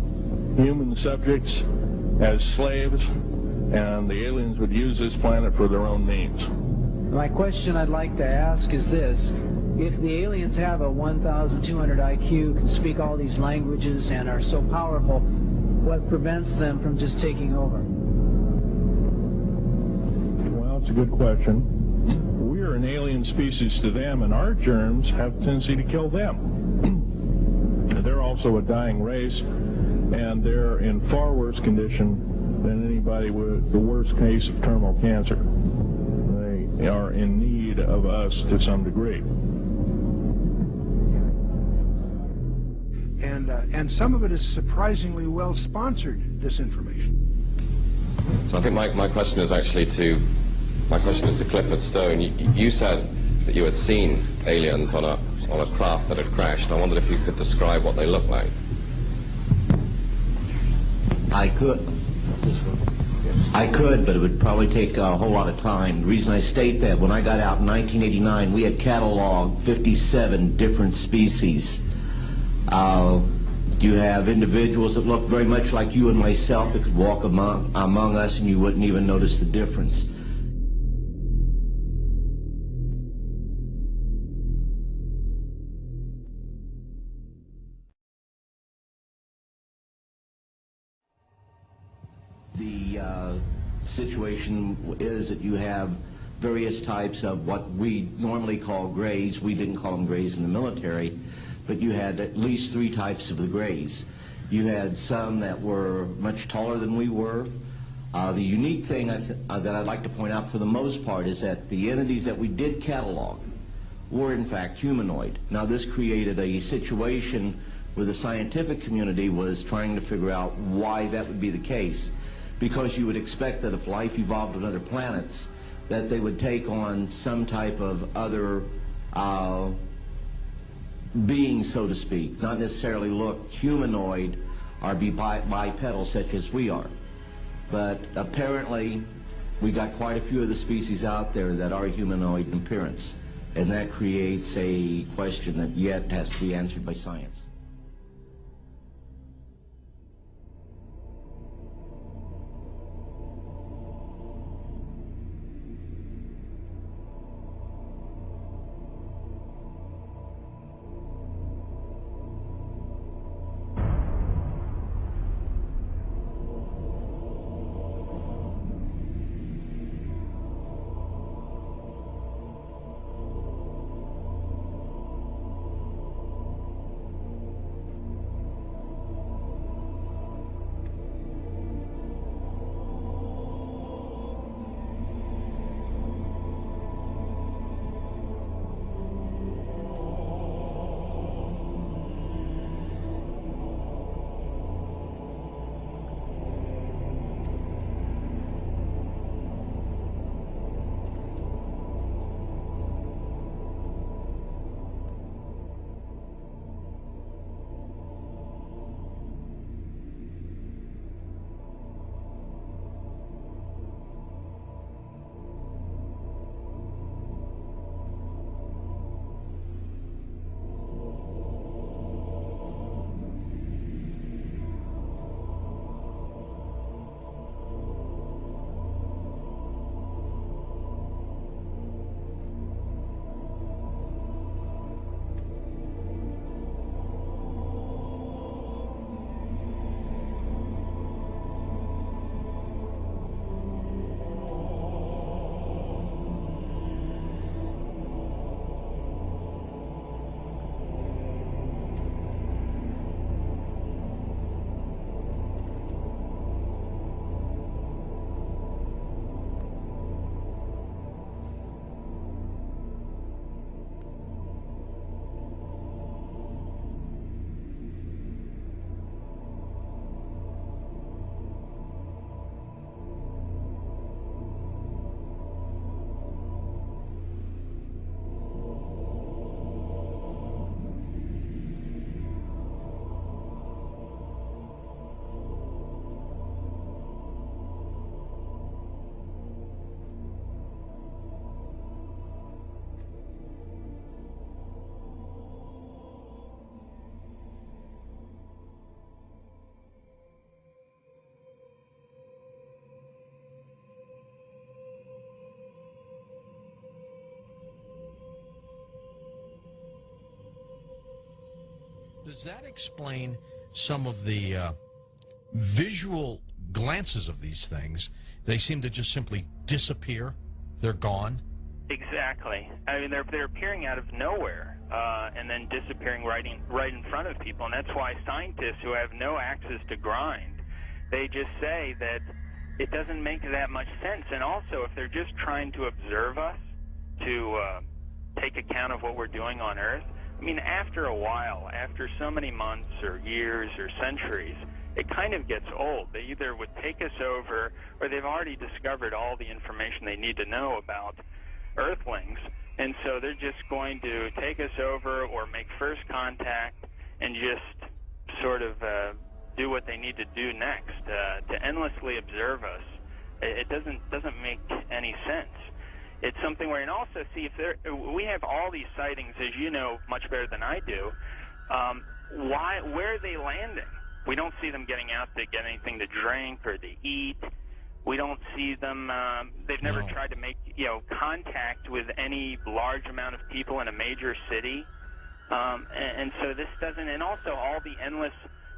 human subjects as slaves, and the aliens would use this planet for their own means. My question I'd like to ask is this. If the aliens have a 1,200 IQ, can speak all these languages, and are so powerful, what prevents them from just taking over? Well, it's a good question. We are an alien species to them, and our germs have a tendency to kill them. They're also a dying race, and they're in far worse condition than anybody with the worst case of terminal cancer. They are in need of us to some degree. And some of it is surprisingly well-sponsored disinformation. So I think my question is actually to Clifford Stone. You said that you had seen aliens on a craft that had crashed. I wondered if you could describe what they looked like. I could, but it would probably take a whole lot of time. The reason I state that, when I got out in 1989, we had cataloged 57 different species. You have individuals that look very much like you and myself that could walk among us and you wouldn't even notice the difference. The situation is that you have various types of what we normally call grays. We didn't call them grays in the military, but you had at least 3 types of the grays. You had some that were much taller than we were. The unique thing that I'd like to point out for the most part is that the entities that we did catalog were in fact humanoid. Now this created a situation where the scientific community was trying to figure out why that would be the case. Because you would expect that if life evolved on other planets, that they would take on some type of other being, so to speak, not necessarily look humanoid or be bipedal such as we are. But apparently we got quite a few of the species out there that are humanoid in appearance, and that creates a question that yet has to be answered by science. Does that explain some of the visual glances of these things? They seem to just simply disappear. They're gone. Exactly. I mean, they're appearing out of nowhere and then disappearing right in front of people, and that's why scientists who have no axes to grind, they just say that it doesn't make that much sense. And also, if they're just trying to observe us, to take account of what we're doing on Earth, I mean, after a while, after so many months or years or centuries, it kind of gets old. They either would take us over, or they've already discovered all the information they need to know about Earthlings, and so they're just going to take us over or make first contact and just sort of do what they need to do next. To endlessly observe us, it doesn't make any sense. It's something where, and also see, we have all these sightings, as you know much better than I do. Where are they landing? We don't see them getting out to get anything to drink or to eat. We don't see them. They've never tried to make contact with any large amount of people in a major city, and so this doesn't. And also all the endless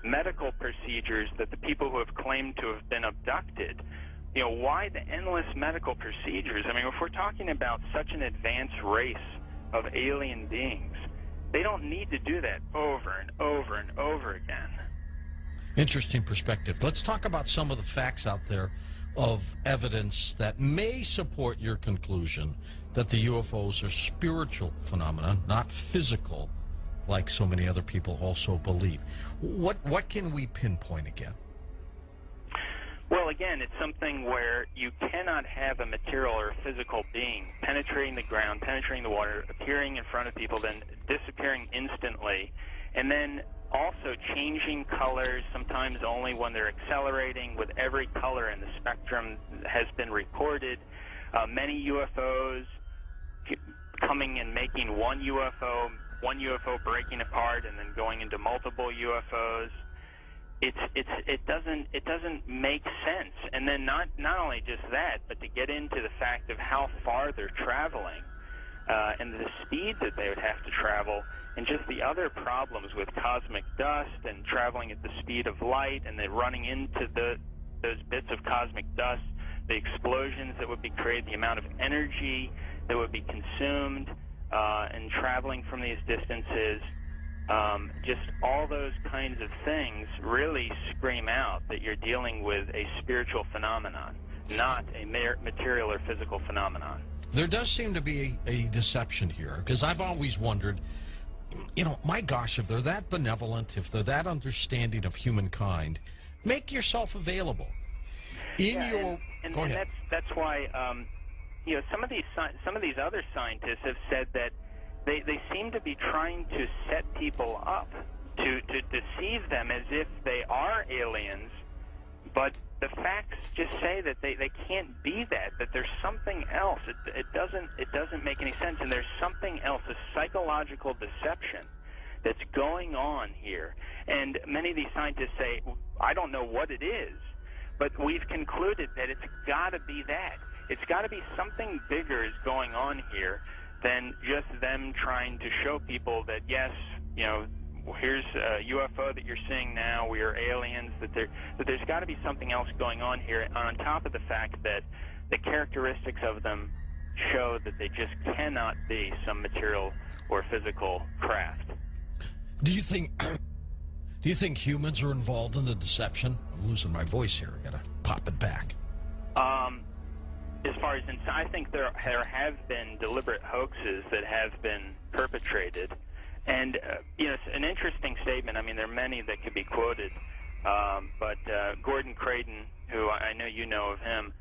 medical procedures that the people who have claimed to have been abducted. Why the endless medical procedures? I mean, if we're talking about such an advanced race of alien beings, they don't need to do that over and over and over again. Interesting perspective. Let's talk about some of the facts out there of evidence that may support your conclusion that the UFOs are spiritual phenomena, not physical like so many other people also believe. What can we pinpoint again? Well, again, it's something where you cannot have a material or a physical being penetrating the ground, penetrating the water, appearing in front of people, then disappearing instantly, and then also changing colors, sometimes only when they're accelerating, with every color in the spectrum has been reported. Many UFOs coming and making one UFO breaking apart and then going into multiple UFOs. It doesn't make sense. And then not only just that, but to get into the fact of how far they're traveling and the speed that they would have to travel, and just the other problems with cosmic dust and traveling at the speed of light, and then running into those bits of cosmic dust, the explosions that would be created, the amount of energy that would be consumed and traveling from these distances. Just all those kinds of things really scream out that you're dealing with a spiritual phenomenon, not a material or physical phenomenon. There does seem to be a deception here, because I've always wondered, my gosh, if they're that benevolent, if they're that understanding of humankind, make yourself available. That's why some of these other scientists have said that they seem to be trying to set people up to deceive them as if they are aliens, but the facts just say that they can't be that there's something else. It doesn't make any sense, and there's something else, a psychological deception that's going on here. And many of these scientists say, I don't know what it is, but we've concluded that it's got to be that. It's got to be something bigger is going on here than just them trying to show people that, yes, here's a UFO that you're seeing now, we are aliens, that there's got to be something else going on here, on top of the fact that the characteristics of them show that they just cannot be some material or physical craft. Do you think humans are involved in the deception? I'm losing my voice here. I gotta pop it back. As far as I think there have been deliberate hoaxes that have been perpetrated, and it's an interesting statement. I mean, there are many that could be quoted, but Gordon Creighton, who I know you know of him,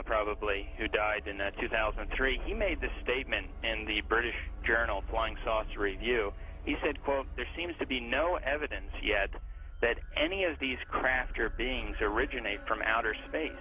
probably, who died in 2003, he made this statement in the British journal Flying Saucer Review. He said, quote, "There seems to be no evidence yet that any of these craft or beings originate from outer space."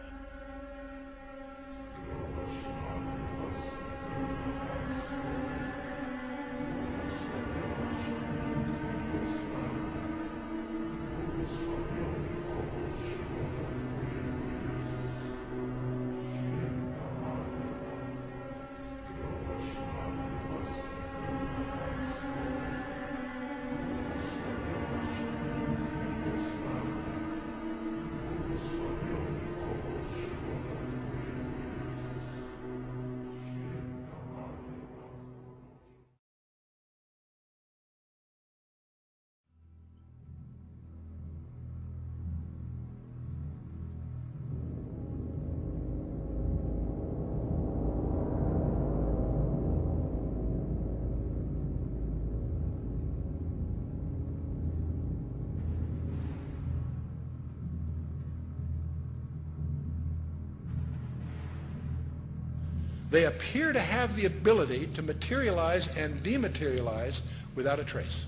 They appear to have the ability to materialize and dematerialize without a trace.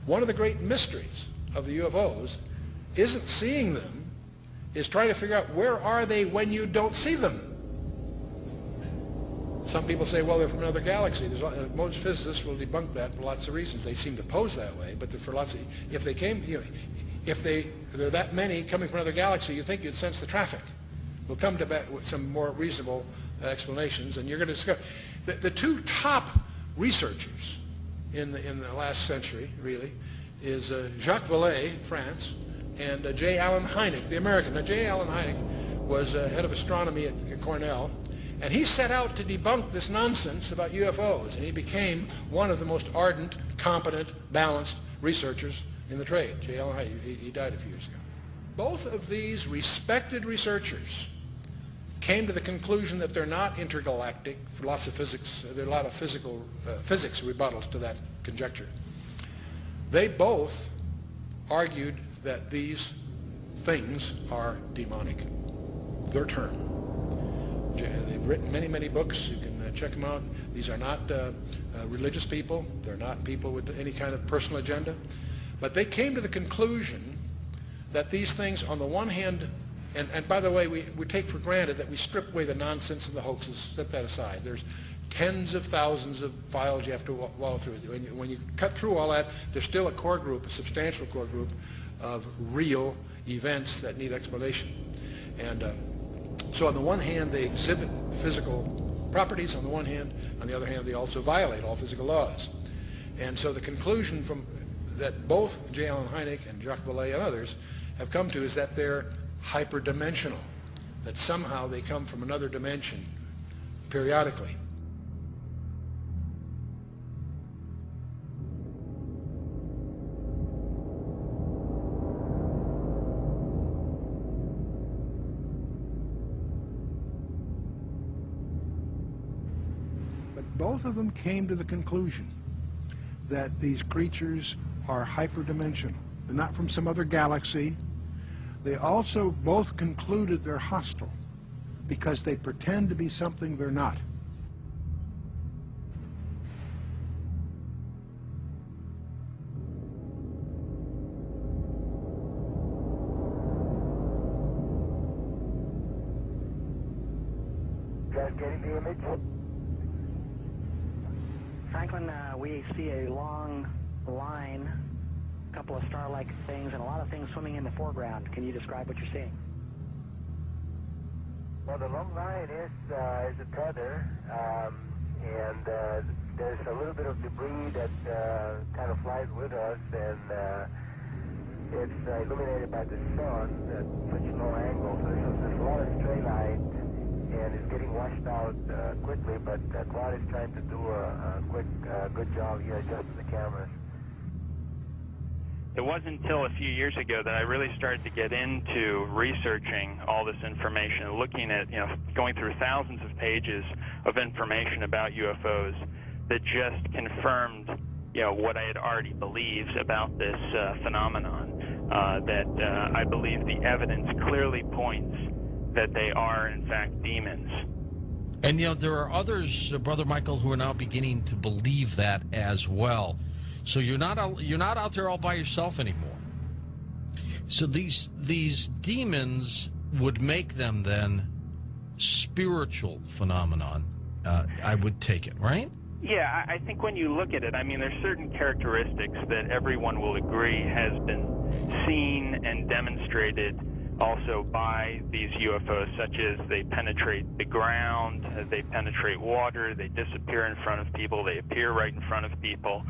One of the great mysteries of the UFOs isn't seeing them, is trying to figure out where are they when you don't see them. Some people say, well, they're from another galaxy. Most physicists will debunk that for lots of reasons. They seem to pose that way, but for lots of, if they came, there are that many coming from another galaxy, you'd think you'd sense the traffic. We'll come to with some more reasonable explanations, and you're going to discover the two top researchers in the last century, really, is Jacques Vallée, France, and J. Allen Hynek, the American. Now, J. Allen Hynek was head of astronomy at Cornell, and he set out to debunk this nonsense about UFOs, and he became one of the most ardent, competent, balanced researchers in the trade. J. Allen Hynek, he died a few years ago. Both of these respected researchers came to the conclusion that they're not intergalactic for lots of physics. There are a lot of physics rebuttals to that conjecture. They both argued that these things are demonic. Their term. They've written many, many books. You can check them out. These are not religious people. They're not people with any kind of personal agenda. But they came to the conclusion that these things, on the one hand, and by the way, we take for granted that we strip away the nonsense and the hoaxes, set that aside. There's tens of thousands of files you have to wallow through. When you cut through all that, there's still a core group, a substantial core group of real events that need explanation. And so on the one hand, they exhibit physical properties on the one hand. On the other hand, they also violate all physical laws. And so the conclusion from that both J. Allen Hynek and Jacques Vallée and others have come to is that they're hyperdimensional, that somehow they come from another dimension periodically. But both of them came to the conclusion that these creatures are hyperdimensional. They're not from some other galaxy. They also both concluded they're hostile because they pretend to be something they're not. Just getting the image. Franklin, we see a long line, a couple of star-like things, and a lot of things swimming in the foreground. Can you describe what you're seeing? Well, the long line is a tether, and there's a little bit of debris that kind of flies with us, and it's illuminated by the sun at such a low angle. So there's a lot of stray light, and it's getting washed out quickly, but Claude is trying to do a quick, good job here adjusting the cameras. It wasn't until a few years ago that I really started to get into researching all this information, looking at, going through thousands of pages of information about UFOs that just confirmed, what I had already believed about this phenomenon. That I believe the evidence clearly points that they are, in fact, demons. And, there are others, Brother Michael, who are now beginning to believe that as well. So you're not out there all by yourself anymore. So these demons would make them then spiritual phenomenon. I would take it, right? Yeah, I think when you look at it, there's certain characteristics that everyone will agree has been seen and demonstrated also by these UFOs, such as they penetrate the ground, they penetrate water, they disappear in front of people, they appear right in front of people.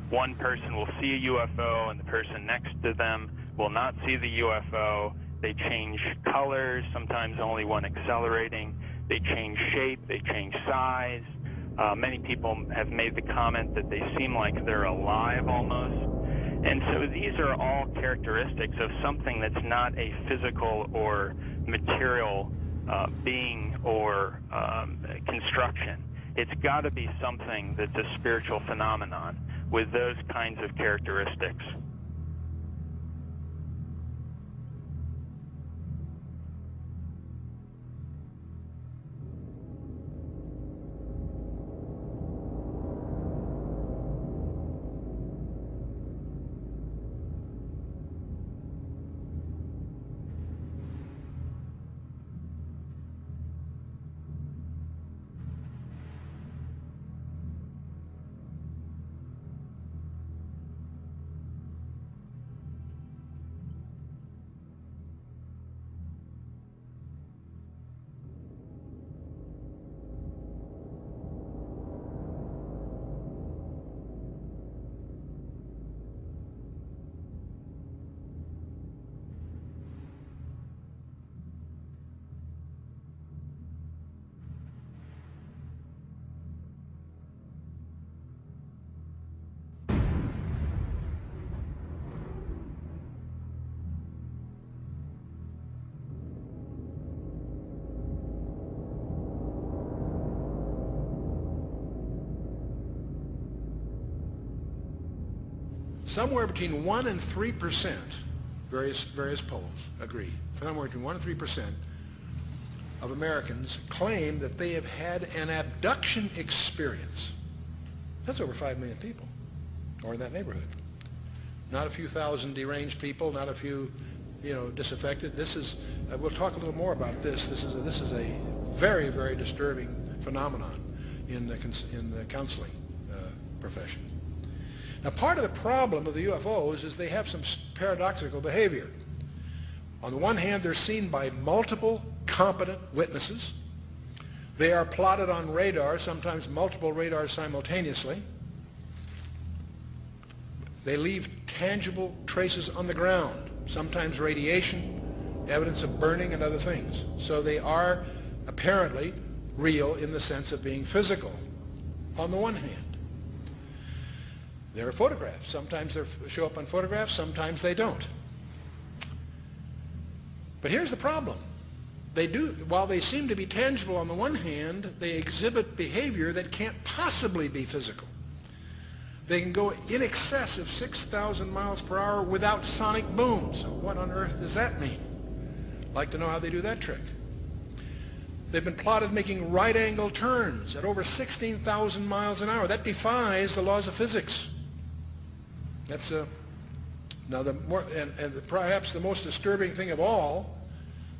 One person will see a UFO and the person next to them will not see the UFO. They change colors, sometimes only one accelerating. They change shape, they change size. Many people have made the comment that they seem like they're alive almost. And so these are all characteristics of something that's not a physical or material being or construction. It's got to be something that's a spiritual phenomenon with those kinds of characteristics. somewhere between 1 and 3%, various polls agree, somewhere between 1 and 3% of Americans claim that they have had an abduction experience. That's over 5 million people, or in that neighborhood. Not a few thousand deranged people, not a few, disaffected. This is, we'll talk a little more about this. This is a very, very disturbing phenomenon in the counseling profession. Now, part of the problem of the UFOs is they have some paradoxical behavior. On the one hand, they're seen by multiple competent witnesses. They are plotted on radar, sometimes multiple radars simultaneously. They leave tangible traces on the ground, sometimes radiation, evidence of burning, and other things. So they are apparently real in the sense of being physical, on the one hand. There are photographs. Sometimes they show up on photographs, sometimes they don't. But here's the problem. While they seem to be tangible on the one hand, they exhibit behavior that can't possibly be physical. They can go in excess of 6,000 miles per hour without sonic booms. What on earth does that mean? I'd like to know how they do that trick. They've been plotted making right-angle turns at over 16,000 miles an hour. That defies the laws of physics. That's now perhaps the most disturbing thing of all.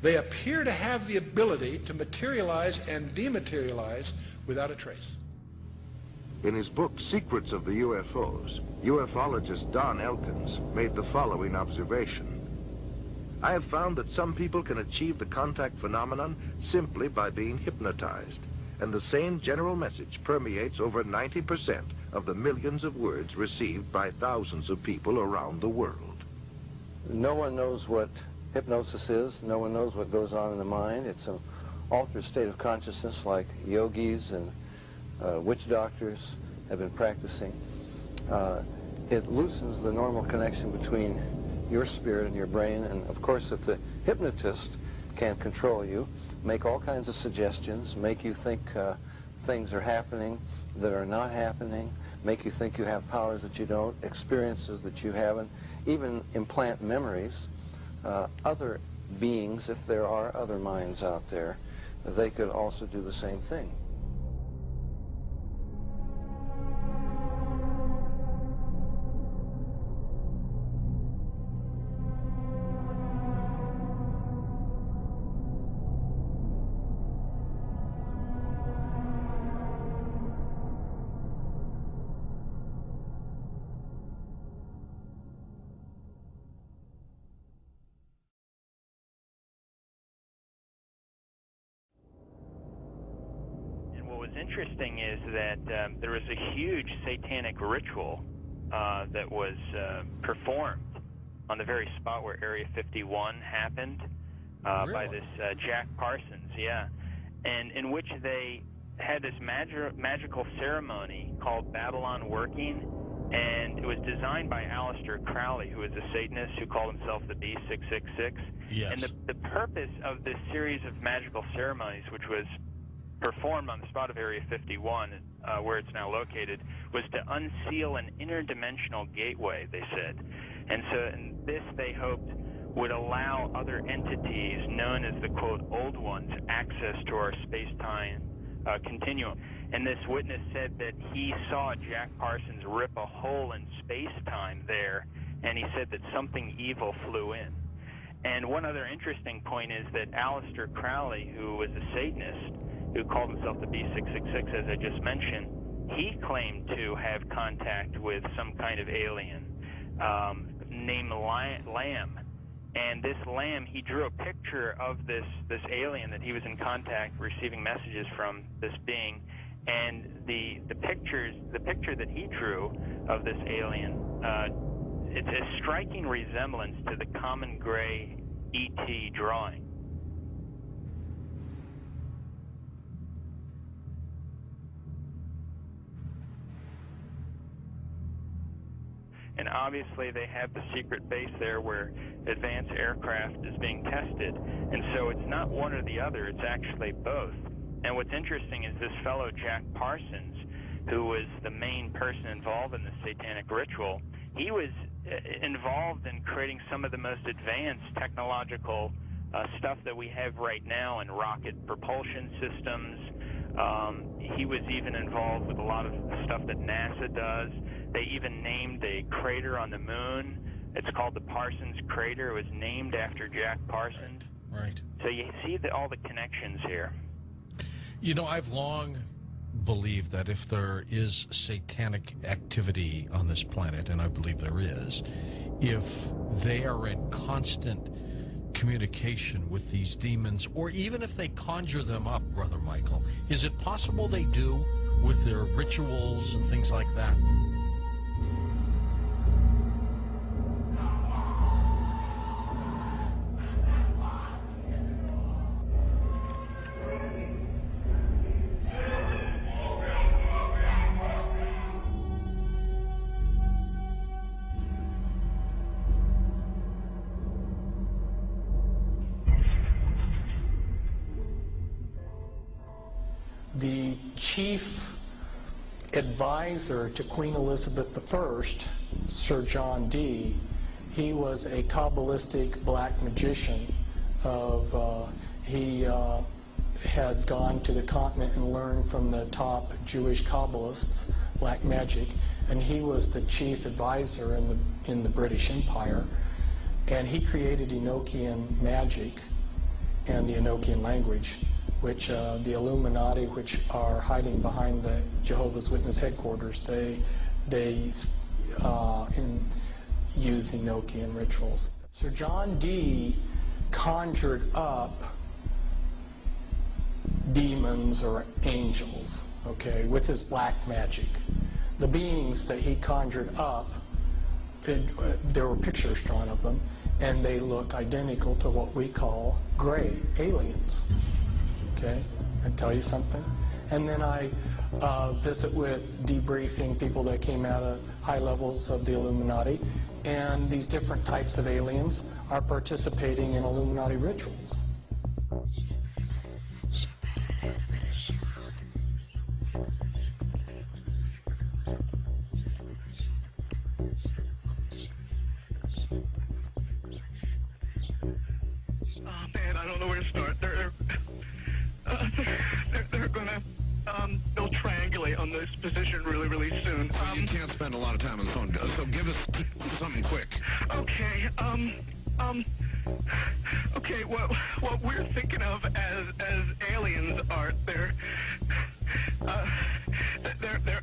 They appear to have the ability to materialize and dematerialize without a trace. In his book, Secrets of the UFOs, ufologist Don Elkins made the following observation. I have found that some people can achieve the contact phenomenon simply by being hypnotized, and the same general message permeates over 90% of the millions of words received by thousands of people around the world. No one knows what hypnosis is. No one knows what goes on in the mind. It's an altered state of consciousness like yogis and witch doctors have been practicing. It loosens the normal connection between your spirit and your brain, and of course if the hypnotist can control you, make all kinds of suggestions, make you think things are happening that are not happening, make you think you have powers that you don't, experiences that you haven't, even implant memories. Other beings, if there are other minds out there, they could also do the same thing. Interesting is that there was a huge satanic ritual that was performed on the very spot where Area 51 happened by this Jack Parsons, and in which they had this magical ceremony called Babylon Working, and it was designed by Aleister Crowley, who is a Satanist who called himself the B666. Yes. And the purpose of this series of magical ceremonies, which was performed on the spot of Area 51, where it's now located, was to unseal an interdimensional gateway, they said. And so this, they hoped, would allow other entities known as the, quote, old ones, access to our space-time continuum. And this witness said that he saw Jack Parsons rip a hole in space-time there, and he said that something evil flew in. And one other interesting point is that Aleister Crowley, who was a Satanist, who called himself the B666, as I just mentioned, he claimed to have contact with some kind of alien named Lamb. And this Lamb, he drew a picture of this alien that he was in contact, receiving messages from this being. And the picture that he drew of this alien, it's a striking resemblance to the common gray ET drawing. And obviously they have the secret base there where advanced aircraft is being tested. And so it's not one or the other, it's actually both. And what's interesting is this fellow Jack Parsons, who was the main person involved in the satanic ritual, he was involved in creating some of the most advanced technological stuff that we have right now in rocket propulsion systems. He was even involved with a lot of stuff that NASA does. They even named a crater on the moon. It's called the Parsons Crater. It was named after Jack Parsons. Right. So you see all the connections here. You know, I've long believed that if there is satanic activity on this planet, and I believe there is, if they are in constant communication with these demons, or even if they conjure them up, Brother Michael, is it possible they do with their rituals and things like that? The chief advisor to Queen Elizabeth I, Sir John Dee, he was a Kabbalistic black magician. He had gone to the continent and learned from the top Jewish Kabbalists black magic, and he was the chief advisor in the British Empire. And he created Enochian magic and the Enochian language, which the Illuminati, which are hiding behind the Jehovah's Witness headquarters, they use Enochian rituals. Sir John Dee conjured up demons or angels, okay, with his black magic. The beings that he conjured up, there were pictures drawn of them, and they look identical to what we call gray aliens. Okay, I tell you something. And then I visit with debriefing people that came out of high levels of the Illuminati, and these different types of aliens are participating in Illuminati rituals. Oh man, I don't know where to start. They're gonna they'll triangulate on this position really soon. Well, you can't spend a lot of time on the phone, so give us something quick. Okay, okay, what we're thinking of as aliens are they're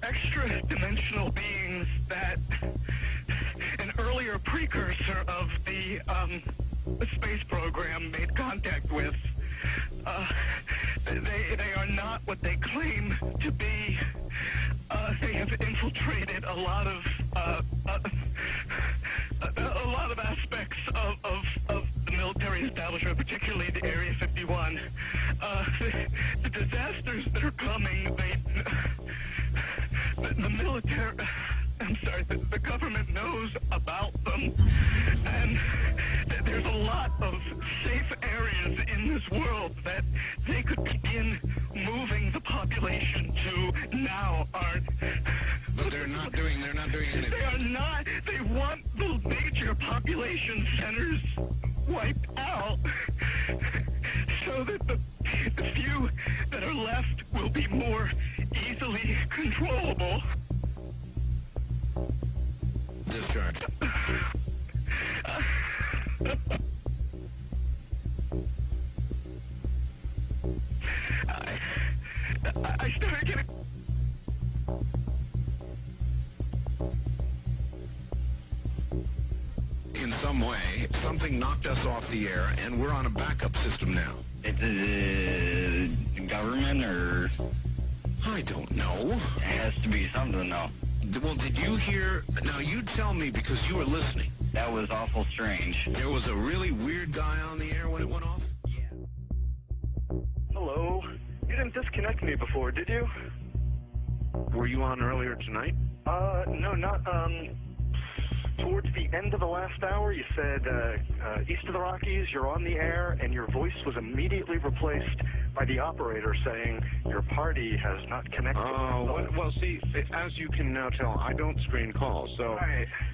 extra dimensional beings that an earlier precursor of the space program made contact with. They are not what they claim to be. They have infiltrated a lot of aspects of the military establishment, particularly the Area 51. The disasters that are coming, the military, I'm sorry, the government knows about them, and there's a lot of safe areas in this world that they could begin moving the population to now aren't. But they're not doing anything. They are not. They want the major population centers wiped out so that the few that are left will be more easily controllable. Discharge. I started getting... In some way, something knocked us off the air, and we're on a backup system now. It's the government, or... I don't know. It has to be something, though. Well, did you hear... Now, you tell me, because you were listening. That was awful strange. There was a really weird guy on the air when it went off? Yeah. Hello? You didn't disconnect me before, did you? Were you on earlier tonight? No, not, towards the end of the last hour, you said, east of the Rockies, you're on the air, and your voice was immediately replaced by the operator saying your party has not connected. Oh, well, see, as you can now tell, I don't screen calls. So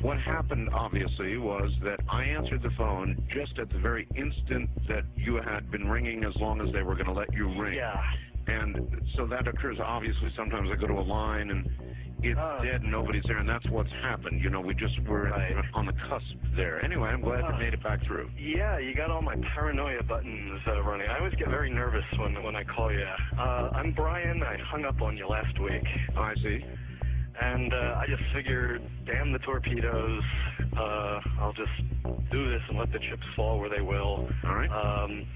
what happened, obviously, was that I answered the phone just at the very instant that you had been ringing, as long as they were going to let you ring. Yeah. And so that occurs, obviously. Sometimes I go to a line and it's dead and nobody's there, and that's what's happened. You know, we just were on the cusp there. Anyway, I'm glad you made it back through. Yeah, you got all my paranoia buttons running. I always get very nervous when I call you. I'm Brian. I hung up on you last week. I see. And I just figured, damn the torpedoes. I'll just do this and let the chips fall where they will. All right.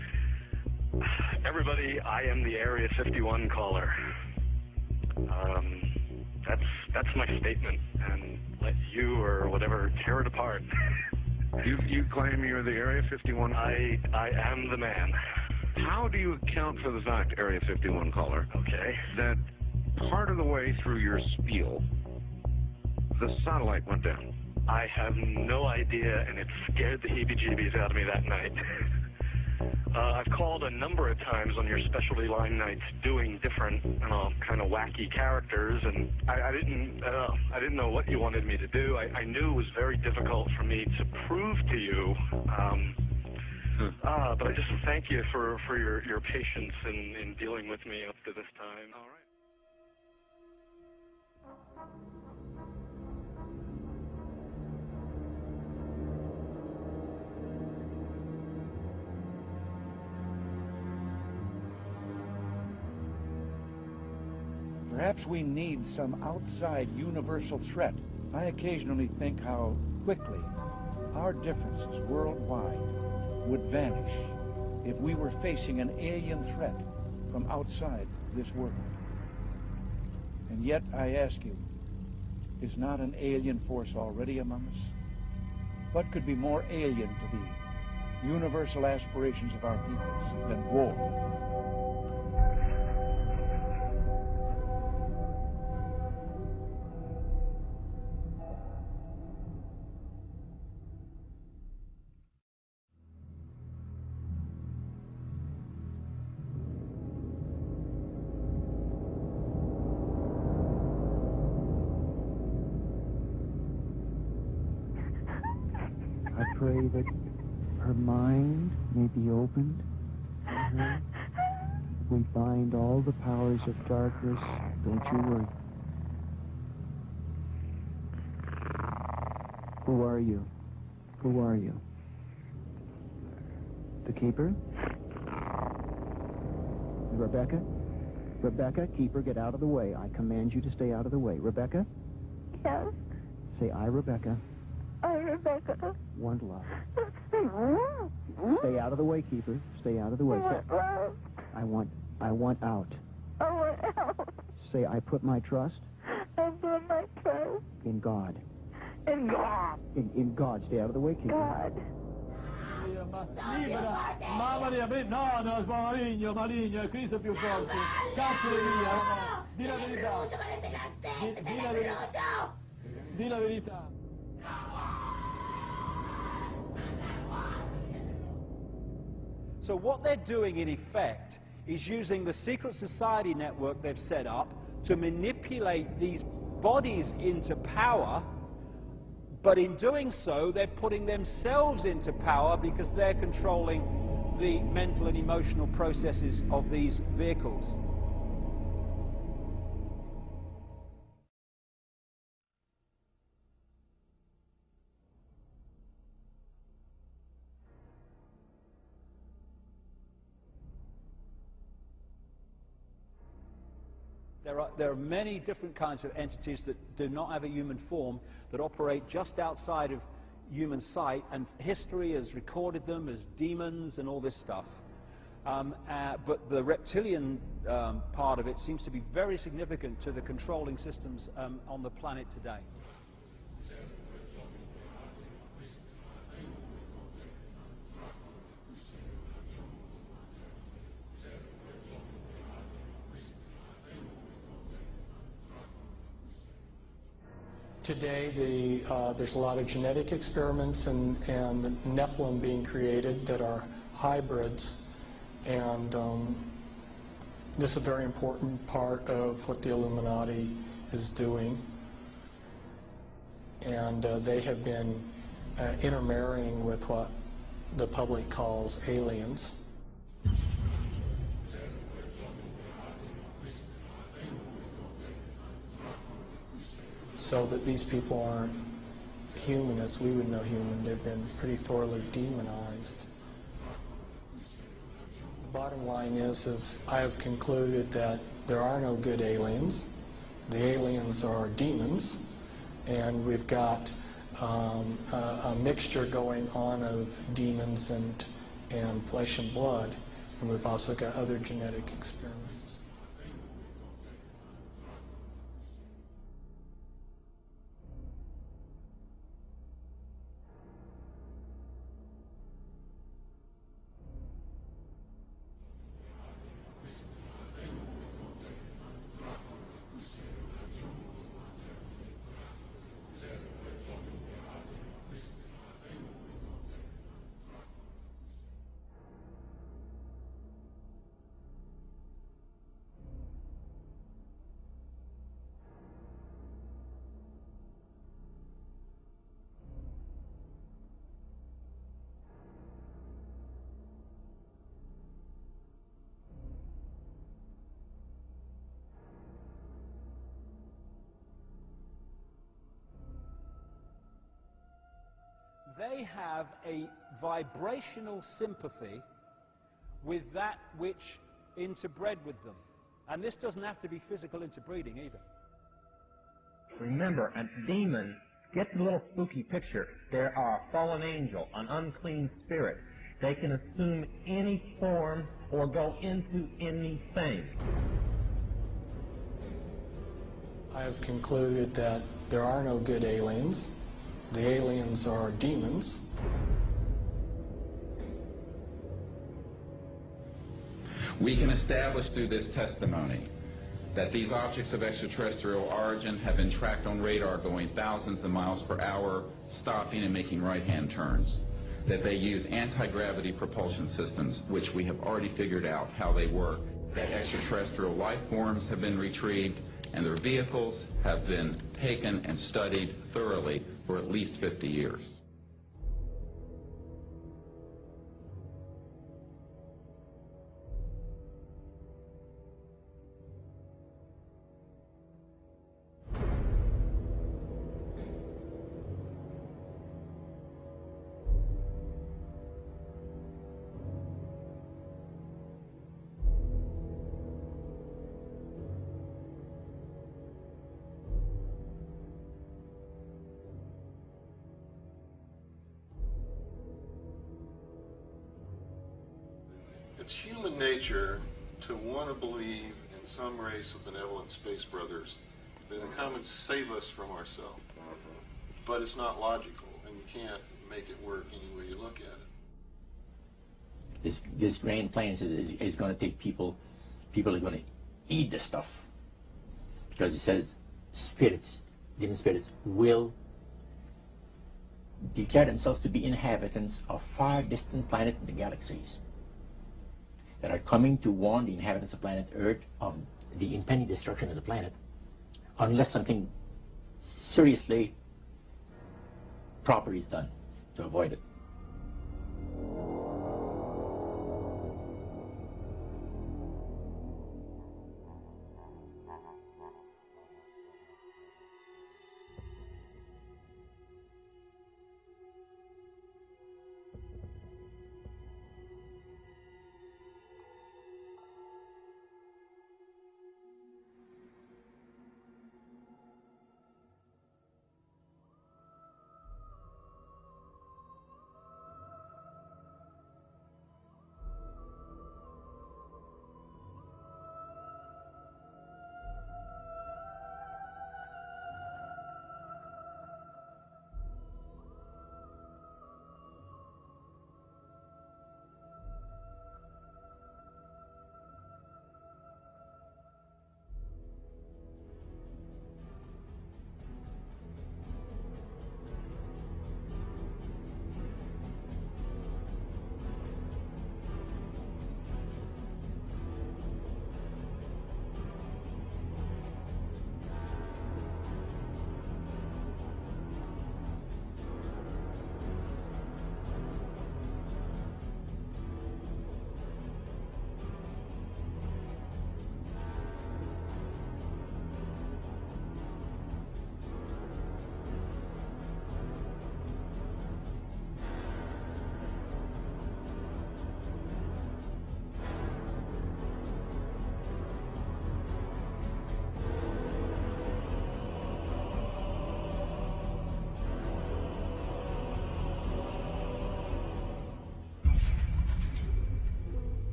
Everybody, I am the Area 51 caller. That's my statement, and let you or whatever tear it apart. You claim you're the Area 51? I am the man. How do you account for the fact, Area 51 caller, that part of the way through your spiel, the satellite went down? I have no idea, and it scared the heebie-jeebies out of me that night. I've called a number of times on your specialty line nights doing different, kind of wacky characters, and I didn't know what you wanted me to do. I knew it was very difficult for me to prove to you, but I just thank you for your patience in dealing with me up to this time. All right. Perhaps we need some outside universal threat. I occasionally think how quickly our differences worldwide would vanish if we were facing an alien threat from outside this world. And yet, I ask you, is not an alien force already among us? What could be more alien to the universal aspirations of our peoples than war? I pray that her mind may be opened to her. We bind all the powers of darkness. Don't you worry. Who are you? Who are you? The Keeper? Rebecca? Rebecca, Keeper, get out of the way. I command you to stay out of the way. Rebecca? Yes? Say, I, Rebecca, Rebecca. want love. Stay out of the way, Keeper. Stay out of the way. Love. I want out. I want out. Say, I put my trust I put my trust in God. in God. In God. Stay out of the way, Keeper. God. Mamma mia, no, no, maligno, maligno, è Cristo più forte. Cazzo via. Di la verità. Di la verità. So what they're doing, in effect, is using the secret society network they've set up to manipulate these bodies into power, but in doing so, they're putting themselves into power because they're controlling the mental and emotional processes of these vehicles. There are many different kinds of entities that do not have a human form, that operate just outside of human sight, and history has recorded them as demons and all this stuff. But the reptilian part of it seems to be very significant to the controlling systems on the planet today. Today, there's a lot of genetic experiments and the Nephilim being created that are hybrids, and This is a very important part of what the Illuminati is doing. And they have been intermarrying with what the public calls aliens. So that these people aren't human as we would know human. They've been pretty thoroughly demonized. The bottom line is I have concluded that there are no good aliens. The aliens are demons. And we've got a mixture going on of demons and flesh and blood. And we've also got other genetic experiments. They have a vibrational sympathy with that which interbred with them. And this doesn't have to be physical interbreeding either. Remember, a demon, get the little spooky picture. They are a fallen angel, an unclean spirit. They can assume any form or go into anything. I have concluded that there are no good aliens. The aliens are demons. We can establish through this testimony that these objects of extraterrestrial origin have been tracked on radar going thousands of miles per hour, stopping and making right-hand turns. That they use anti-gravity propulsion systems, which we have already figured out how they work. That extraterrestrial life forms have been retrieved, and their vehicles have been taken and studied thoroughly for at least 50 years. It's human nature to want to believe in some race of benevolent space brothers that will come and save us from ourselves. But it's not logical, and you can't make it work any way you look at it. This grand plan is going to take people are going to eat the stuff. Because it says spirits, demon spirits, will declare themselves to be inhabitants of far distant planets in the galaxies that are coming to warn the inhabitants of planet Earth of the impending destruction of the planet unless something seriously proper is done to avoid it.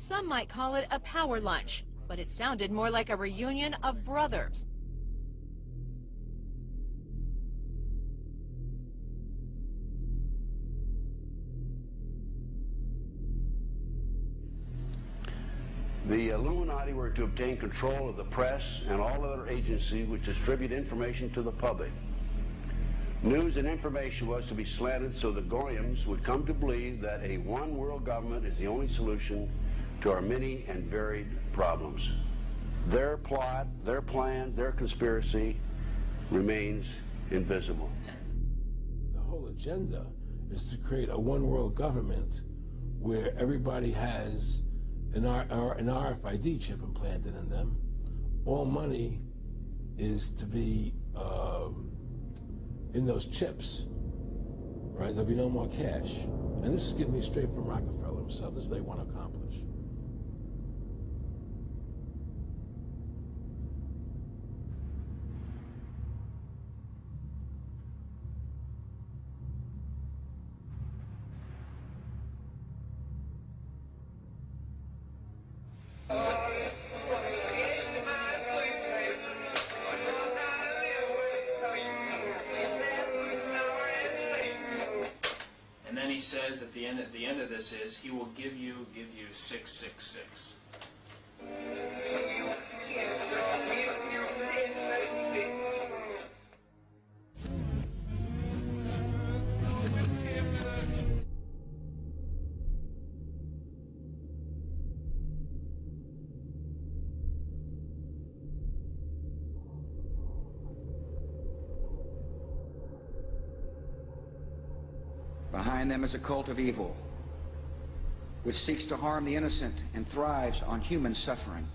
Some might call it a power lunch, but it sounded more like a reunion of brothers. The Illuminati were to obtain control of the press and all other agencies which distribute information to the public. News and information was to be slanted so the Goyams would come to believe that a one-world government is the only solution to our many and varied problems. Their plot, their plans, their conspiracy remains invisible. The whole agenda is to create a one-world government where everybody has an RFID chip implanted in them. All money is to be in those chips, right? There'll be no more cash. And this is getting me straight from Rockefeller himself. This is what they want to accomplish. He says at the end of this is he will give you 666. Behind them is a cult of evil, which seeks to harm the innocent and thrives on human suffering.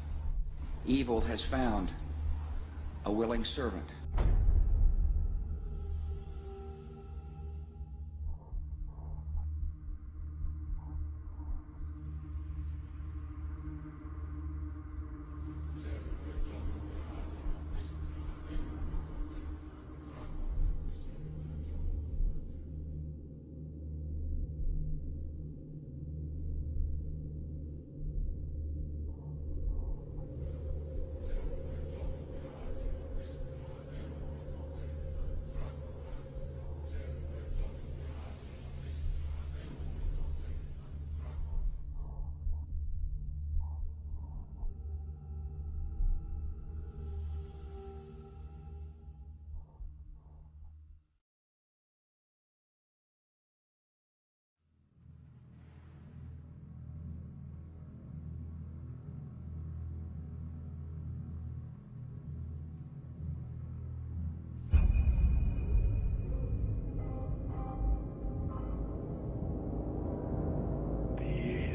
Evil has found a willing servant.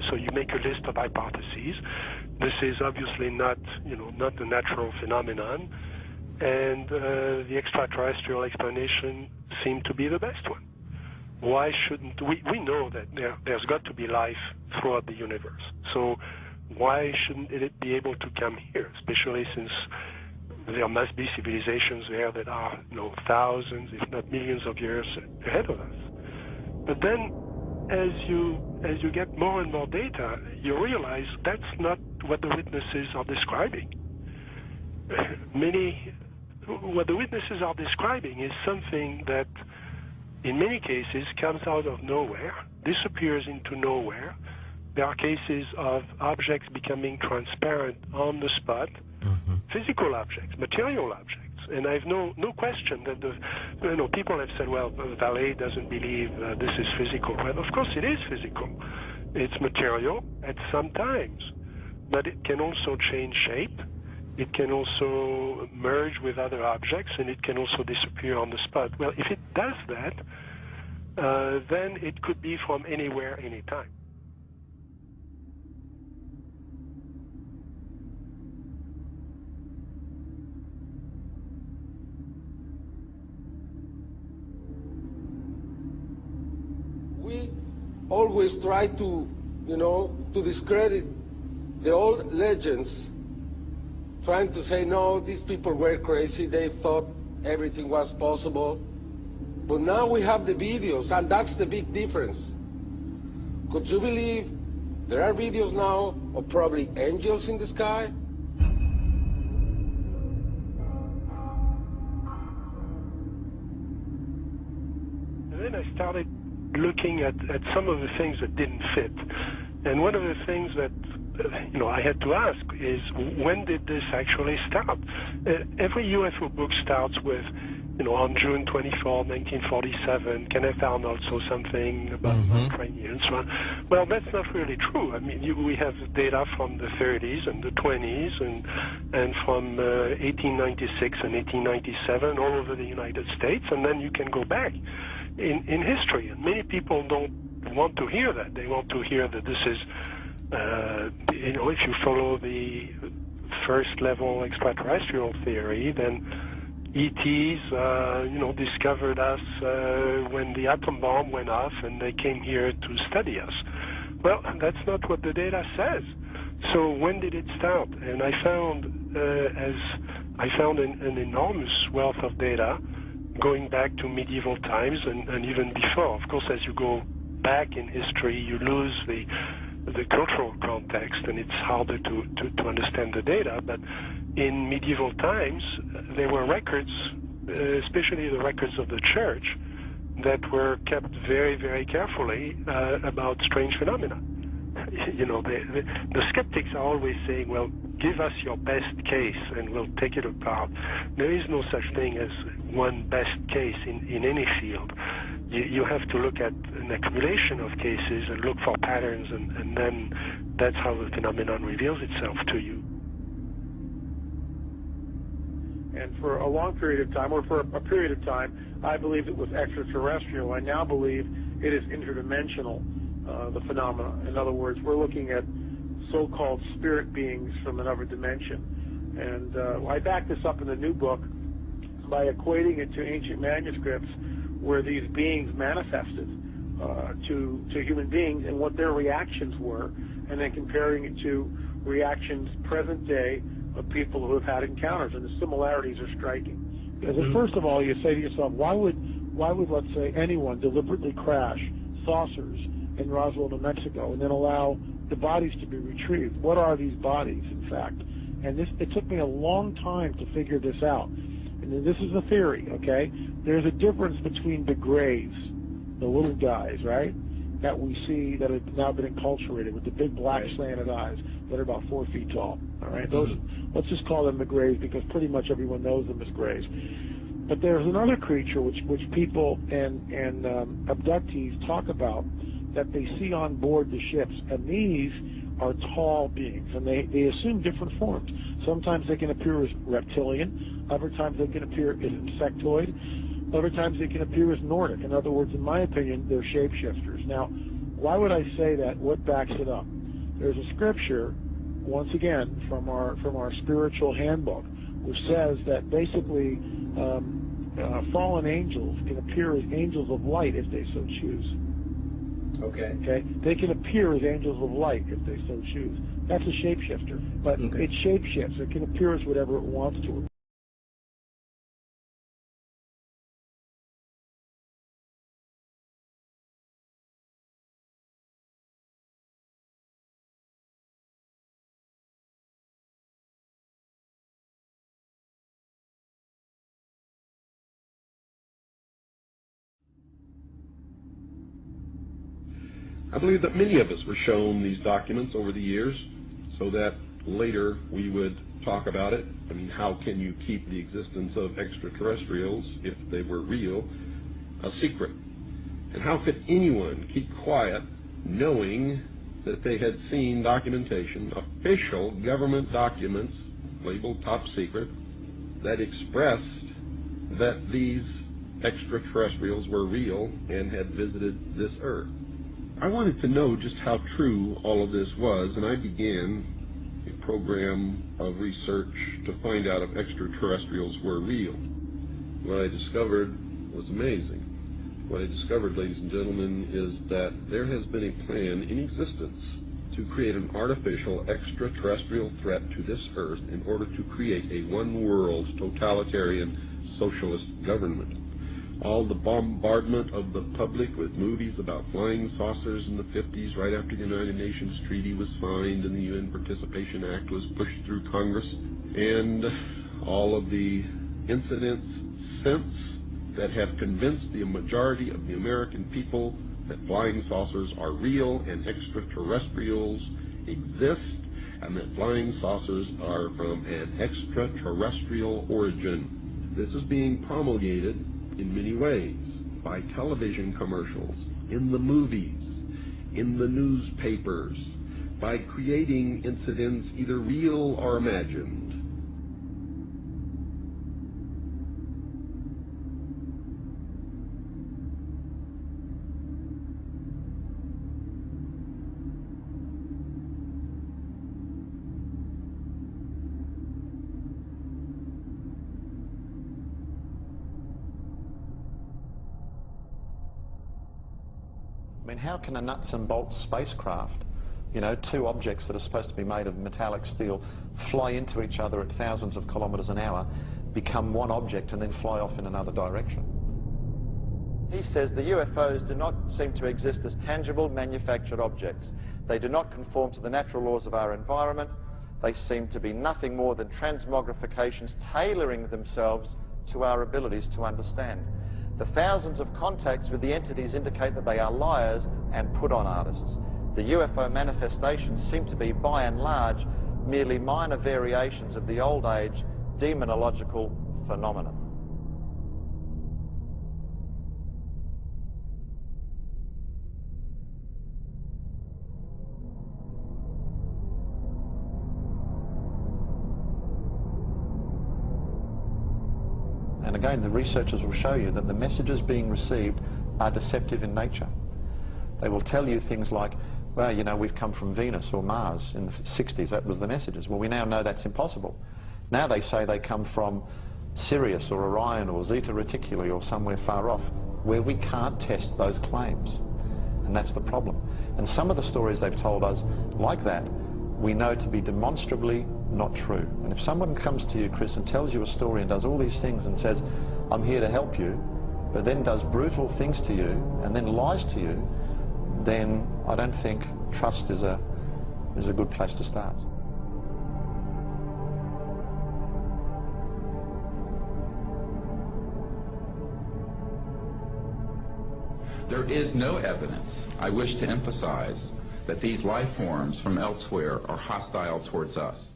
So you make a list of hypotheses. This is obviously not a natural phenomenon, and the extraterrestrial explanation seemed to be the best one. Why shouldn't we know that there's got to be life throughout the universe? So why shouldn't it be able to come here, especially since there must be civilizations there that are thousands, if not millions of years ahead of us? But then, as you get more and more data, you realize that's not what the witnesses are describing. What the witnesses are describing is something that, in many cases, comes out of nowhere, disappears into nowhere. There are cases of objects becoming transparent on the spot, physical objects, material objects. And I have no question that people have said, well, Vallée doesn't believe this is physical. Well, of course it is physical. It's material at some times, but it can also change shape. It can also merge with other objects, and it can also disappear on the spot. Well, if it does that, then it could be from anywhere, anytime. We always try to, to discredit the old legends, trying to say, no, these people were crazy, they thought everything was possible. But now we have the videos, and that's the big difference. Could you believe There are videos now of probably angels in the sky. And then I started looking at some of the things that didn't fit. And one of the things that I had to ask is, when did this actually start? Every UFO book starts with, on June 24, 1947, Kenneth Arnold saw something about Ukraine and so on. Well, that's not really true. I mean, we have data from the 30s and the 20s and from 1896 and 1897 all over the United States, and then you can go back in history. And many people don't want to hear that. They want to hear that this is, if you follow the first level extraterrestrial theory, then ETs, discovered us when the atom bomb went off and they came here to study us. Well, that's not what the data says. So when did it start? And I found an enormous wealth of data going back to medieval times and even before. Of course, as you go back in history, you lose the cultural context, and it's harder to understand the data. But in medieval times, there were records, especially the records of the church, that were kept very, very carefully about strange phenomena. The skeptics are always saying, well, give us your best case and we'll take it apart. There is no such thing as one best case in any field. You have to look at an accumulation of cases and look for patterns, and then that's how the phenomenon reveals itself to you. And for a long period of time, or for a period of time, I believed it was extraterrestrial. I now believe it is interdimensional, the phenomena. In other words, we're looking at so-called spirit beings from another dimension. And I back this up in the new book by equating it to ancient manuscripts where these beings manifested to human beings and what their reactions were, and then comparing it to reactions present day of people who have had encounters, and the similarities are striking. Because first of all, you say to yourself, why would let's say anyone deliberately crash saucers in Roswell, New Mexico, and then allow the bodies to be retrieved? What are these bodies, in fact? And it took me a long time to figure this out. And this is a theory, okay? There's a difference between the grays, the little guys, right, that we see that have now been enculturated with the big black slanted eyes that are about 4 feet tall, all right? Those, let's just call them the grays because pretty much everyone knows them as grays. But there's another creature which people and abductees talk about that they see on board the ships, and these are tall beings, and they assume different forms. Sometimes they can appear as reptilian, other times they can appear as insectoid, other times they can appear as Nordic. In other words, in my opinion, they're shapeshifters. Now, why would I say that? What backs it up? There's a scripture, once again, from our spiritual handbook, which says that basically fallen angels can appear as angels of light if they so choose. Okay. They can appear as angels of light if they so choose. That's a shapeshifter, but it shapeshifts. It can appear as whatever it wants to. I believe that many of us were shown these documents over the years so that later we would talk about it. I mean, how can you keep the existence of extraterrestrials, if they were real, a secret? And how could anyone keep quiet knowing that they had seen documentation, official government documents labeled top secret, that expressed that these extraterrestrials were real and had visited this earth? I wanted to know just how true all of this was, and I began a program of research to find out if extraterrestrials were real. What I discovered was amazing. What I discovered, ladies and gentlemen, is that there has been a plan in existence to create an artificial extraterrestrial threat to this earth in order to create a one-world totalitarian socialist government. all the bombardment of the public with movies about flying saucers in the 50s, right after the United Nations Treaty was signed and the UN Participation Act was pushed through Congress, and all of the incidents since that have convinced the majority of the American people that flying saucers are real and extraterrestrials exist, and that flying saucers are from an extraterrestrial origin. This is being promulgated in many ways, by television commercials, in the movies, in the newspapers, by creating incidents either real or imagined. I mean, how can a nuts and bolts spacecraft, you know, two objects that are supposed to be made of metallic steel, fly into each other at thousands of kilometers an hour, become one object and then fly off in another direction? He says the UFOs do not seem to exist as tangible manufactured objects. They do not conform to the natural laws of our environment. They seem to be nothing more than transmogrifications tailoring themselves to our abilities to understand. The thousands of contacts with the entities indicate that they are liars and put-on artists. The UFO manifestations seem to be, by and large, merely minor variations of the old-age demonological phenomenon. And again, the researchers will show you that the messages being received are deceptive in nature. They will tell you things like, well, you know, we've come from Venus or Mars. In the 60s, that was the messages. Well, we now know that's impossible. Now they say they come from Sirius or Orion or Zeta Reticuli or somewhere far off, where we can't test those claims. And that's the problem. And some of the stories they've told us, like that, we know to be demonstrably not true. And if someone comes to you, Chris, and tells you a story and does all these things and says, I'm here to help you, but then does brutal things to you and then lies to you, then I don't think trust is a good place to start. There is no evidence, I wish to emphasize, that these life forms from elsewhere are hostile towards us.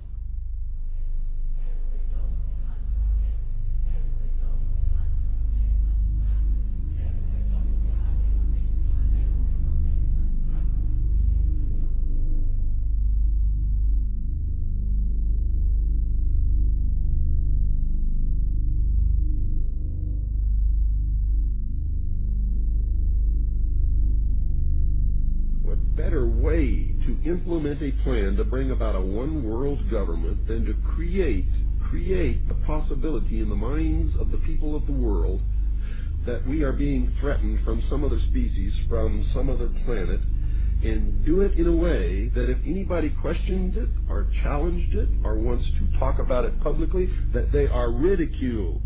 Better way to implement a plan to bring about a one-world government than to create the possibility in the minds of the people of the world that we are being threatened from some other species, from some other planet, and do it in a way that if anybody questions it or challenged it or wants to talk about it publicly, that they are ridiculed.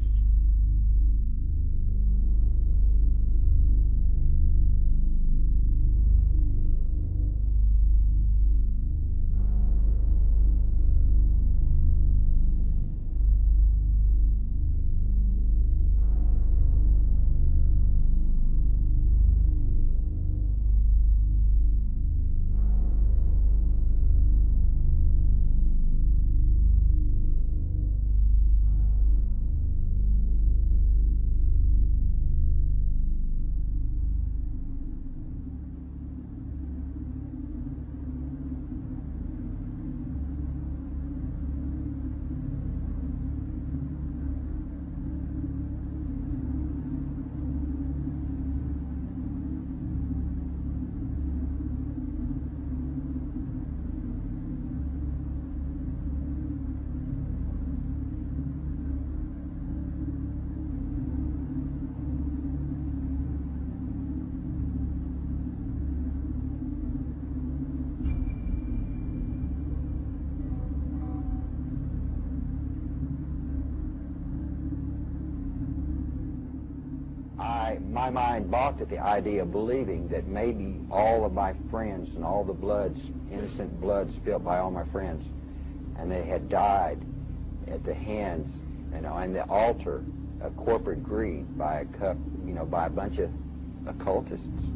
my mind balked at the idea of believing that maybe all of my friends and all the bloods, innocent blood spilled by all my friends, and they had died at the hands, and the altar of corporate greed by a bunch of occultists.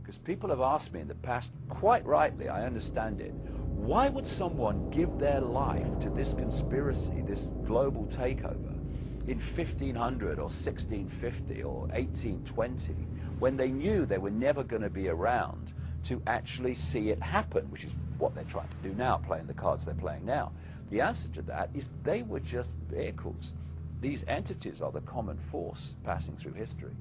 Because people have asked me in the past, quite rightly, I understand it, why would someone give their life to this conspiracy, this global takeover, in 1500 or 1650 or 1820, when they knew they were never going to be around to actually see it happen, which is what they're trying to do now, playing the cards they're playing now? The answer to that is they were just vehicles. These entities are the common force passing through history.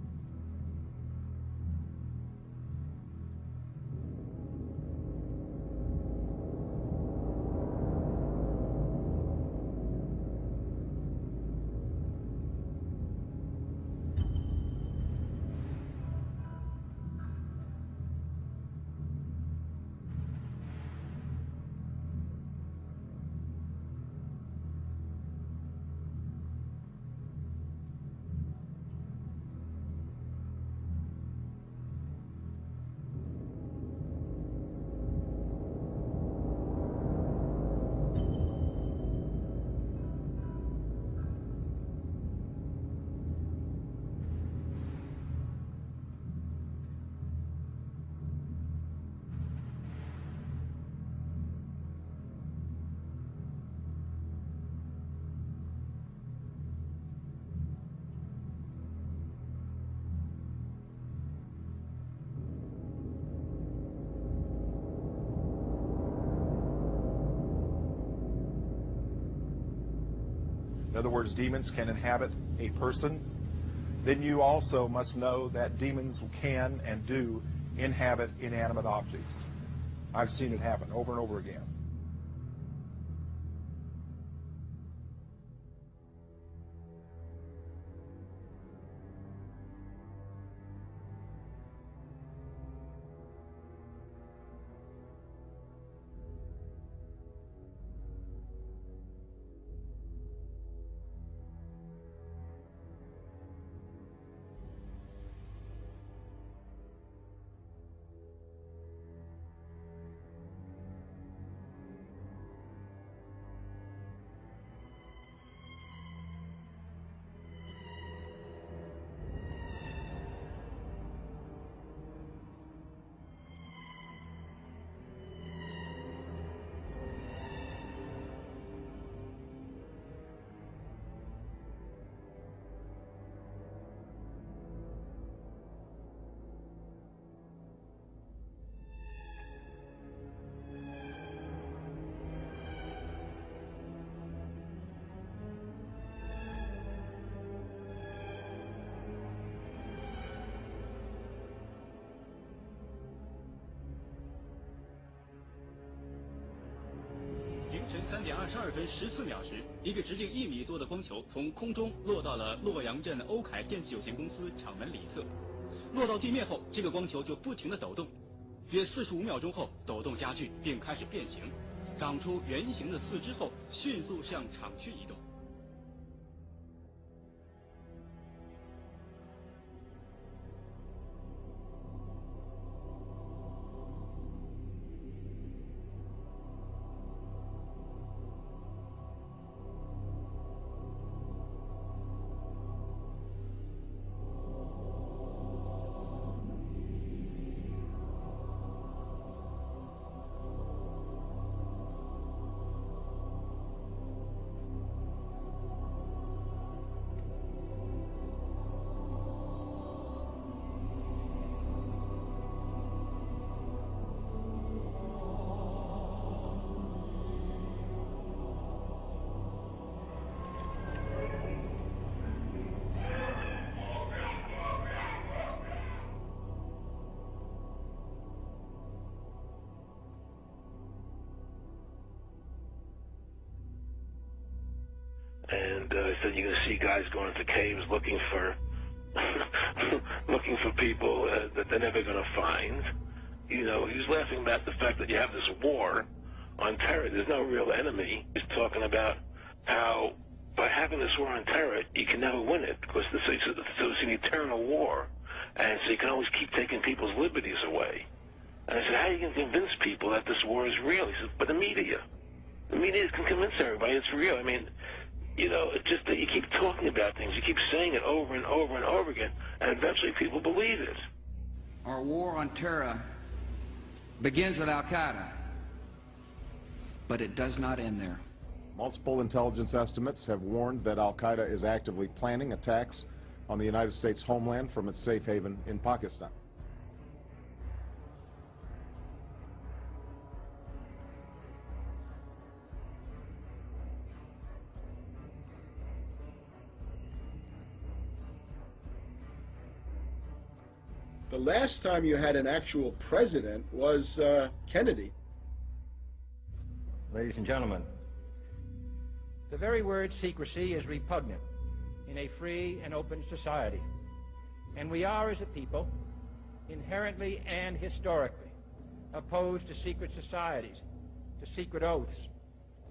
In other words, demons can inhabit a person, then you also must know that demons can and do inhabit inanimate objects. I've seen it happen over and over again.3点22分14秒时，一个直径1米多的光球从空中落到了洛阳镇欧凯电器有限公司厂门里侧。落到地面后，这个光球就不停地抖动。约45秒钟后，抖动加剧，并开始变形，长出圆形的四肢后，迅速向厂区移动。And said you're going to see guys going into caves looking for looking for people that they're never going to find. You know, he was laughing about the fact that you have this war on terror. There's no real enemy. He's talking about how by having this war on terror, you can never win it because so it's an eternal war, and so you can always keep taking people's liberties away. And I said, how are you going to convince people that this war is real? He said, but the media can convince everybody it's real. I mean, you know, it's just that you keep talking about things, you keep saying it over and over and over again, and eventually people believe it. Our war on terror begins with Al-Qaeda, but it does not end there. Multiple intelligence estimates have warned that Al-Qaeda is actively planning attacks on the United States homeland from its safe haven in Pakistan. The last time you had an actual president was Kennedy. Ladies and gentlemen, the very word secrecy is repugnant in a free and open society. And we are, as a people, inherently and historically opposed to secret societies, to secret oaths,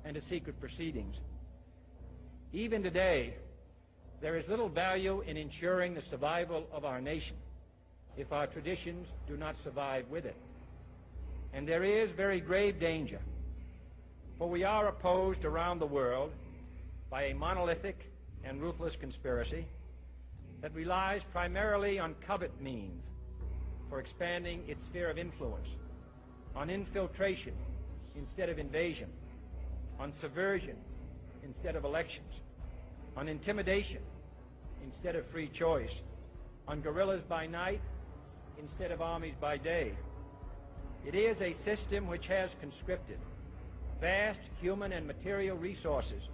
and to secret proceedings. Even today, there is little value in ensuring the survival of our nation if our traditions do not survive with it. And there is very grave danger, for we are opposed around the world by a monolithic and ruthless conspiracy that relies primarily on covert means for expanding its sphere of influence, on infiltration instead of invasion, on subversion instead of elections, on intimidation instead of free choice, on guerrillas by night instead of armies by day. It is a system which has conscripted vast human and material resources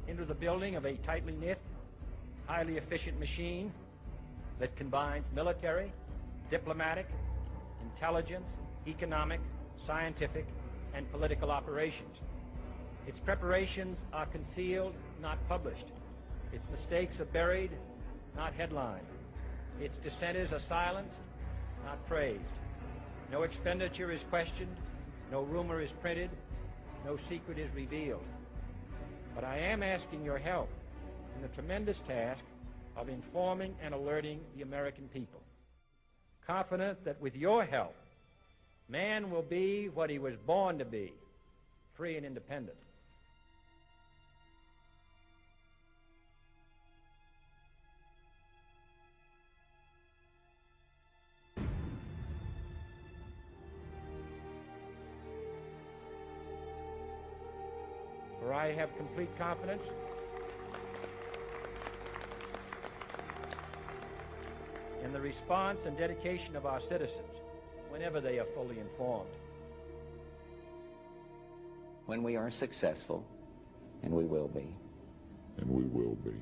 into the building of a tightly knit, highly efficient machine that combines military, diplomatic, intelligence, economic, scientific, and political operations. Its preparations are concealed, not published. Its mistakes are buried, not headlined. Its dissenters are silenced, not praised. No expenditure is questioned, no rumor is printed, no secret is revealed. But I am asking your help in the tremendous task of informing and alerting the American people. Confident that with your help, man will be what he was born to be, free and independent. For I have complete confidence in the response and dedication of our citizens whenever they are fully informed. When we are successful, and we will be. And we will be.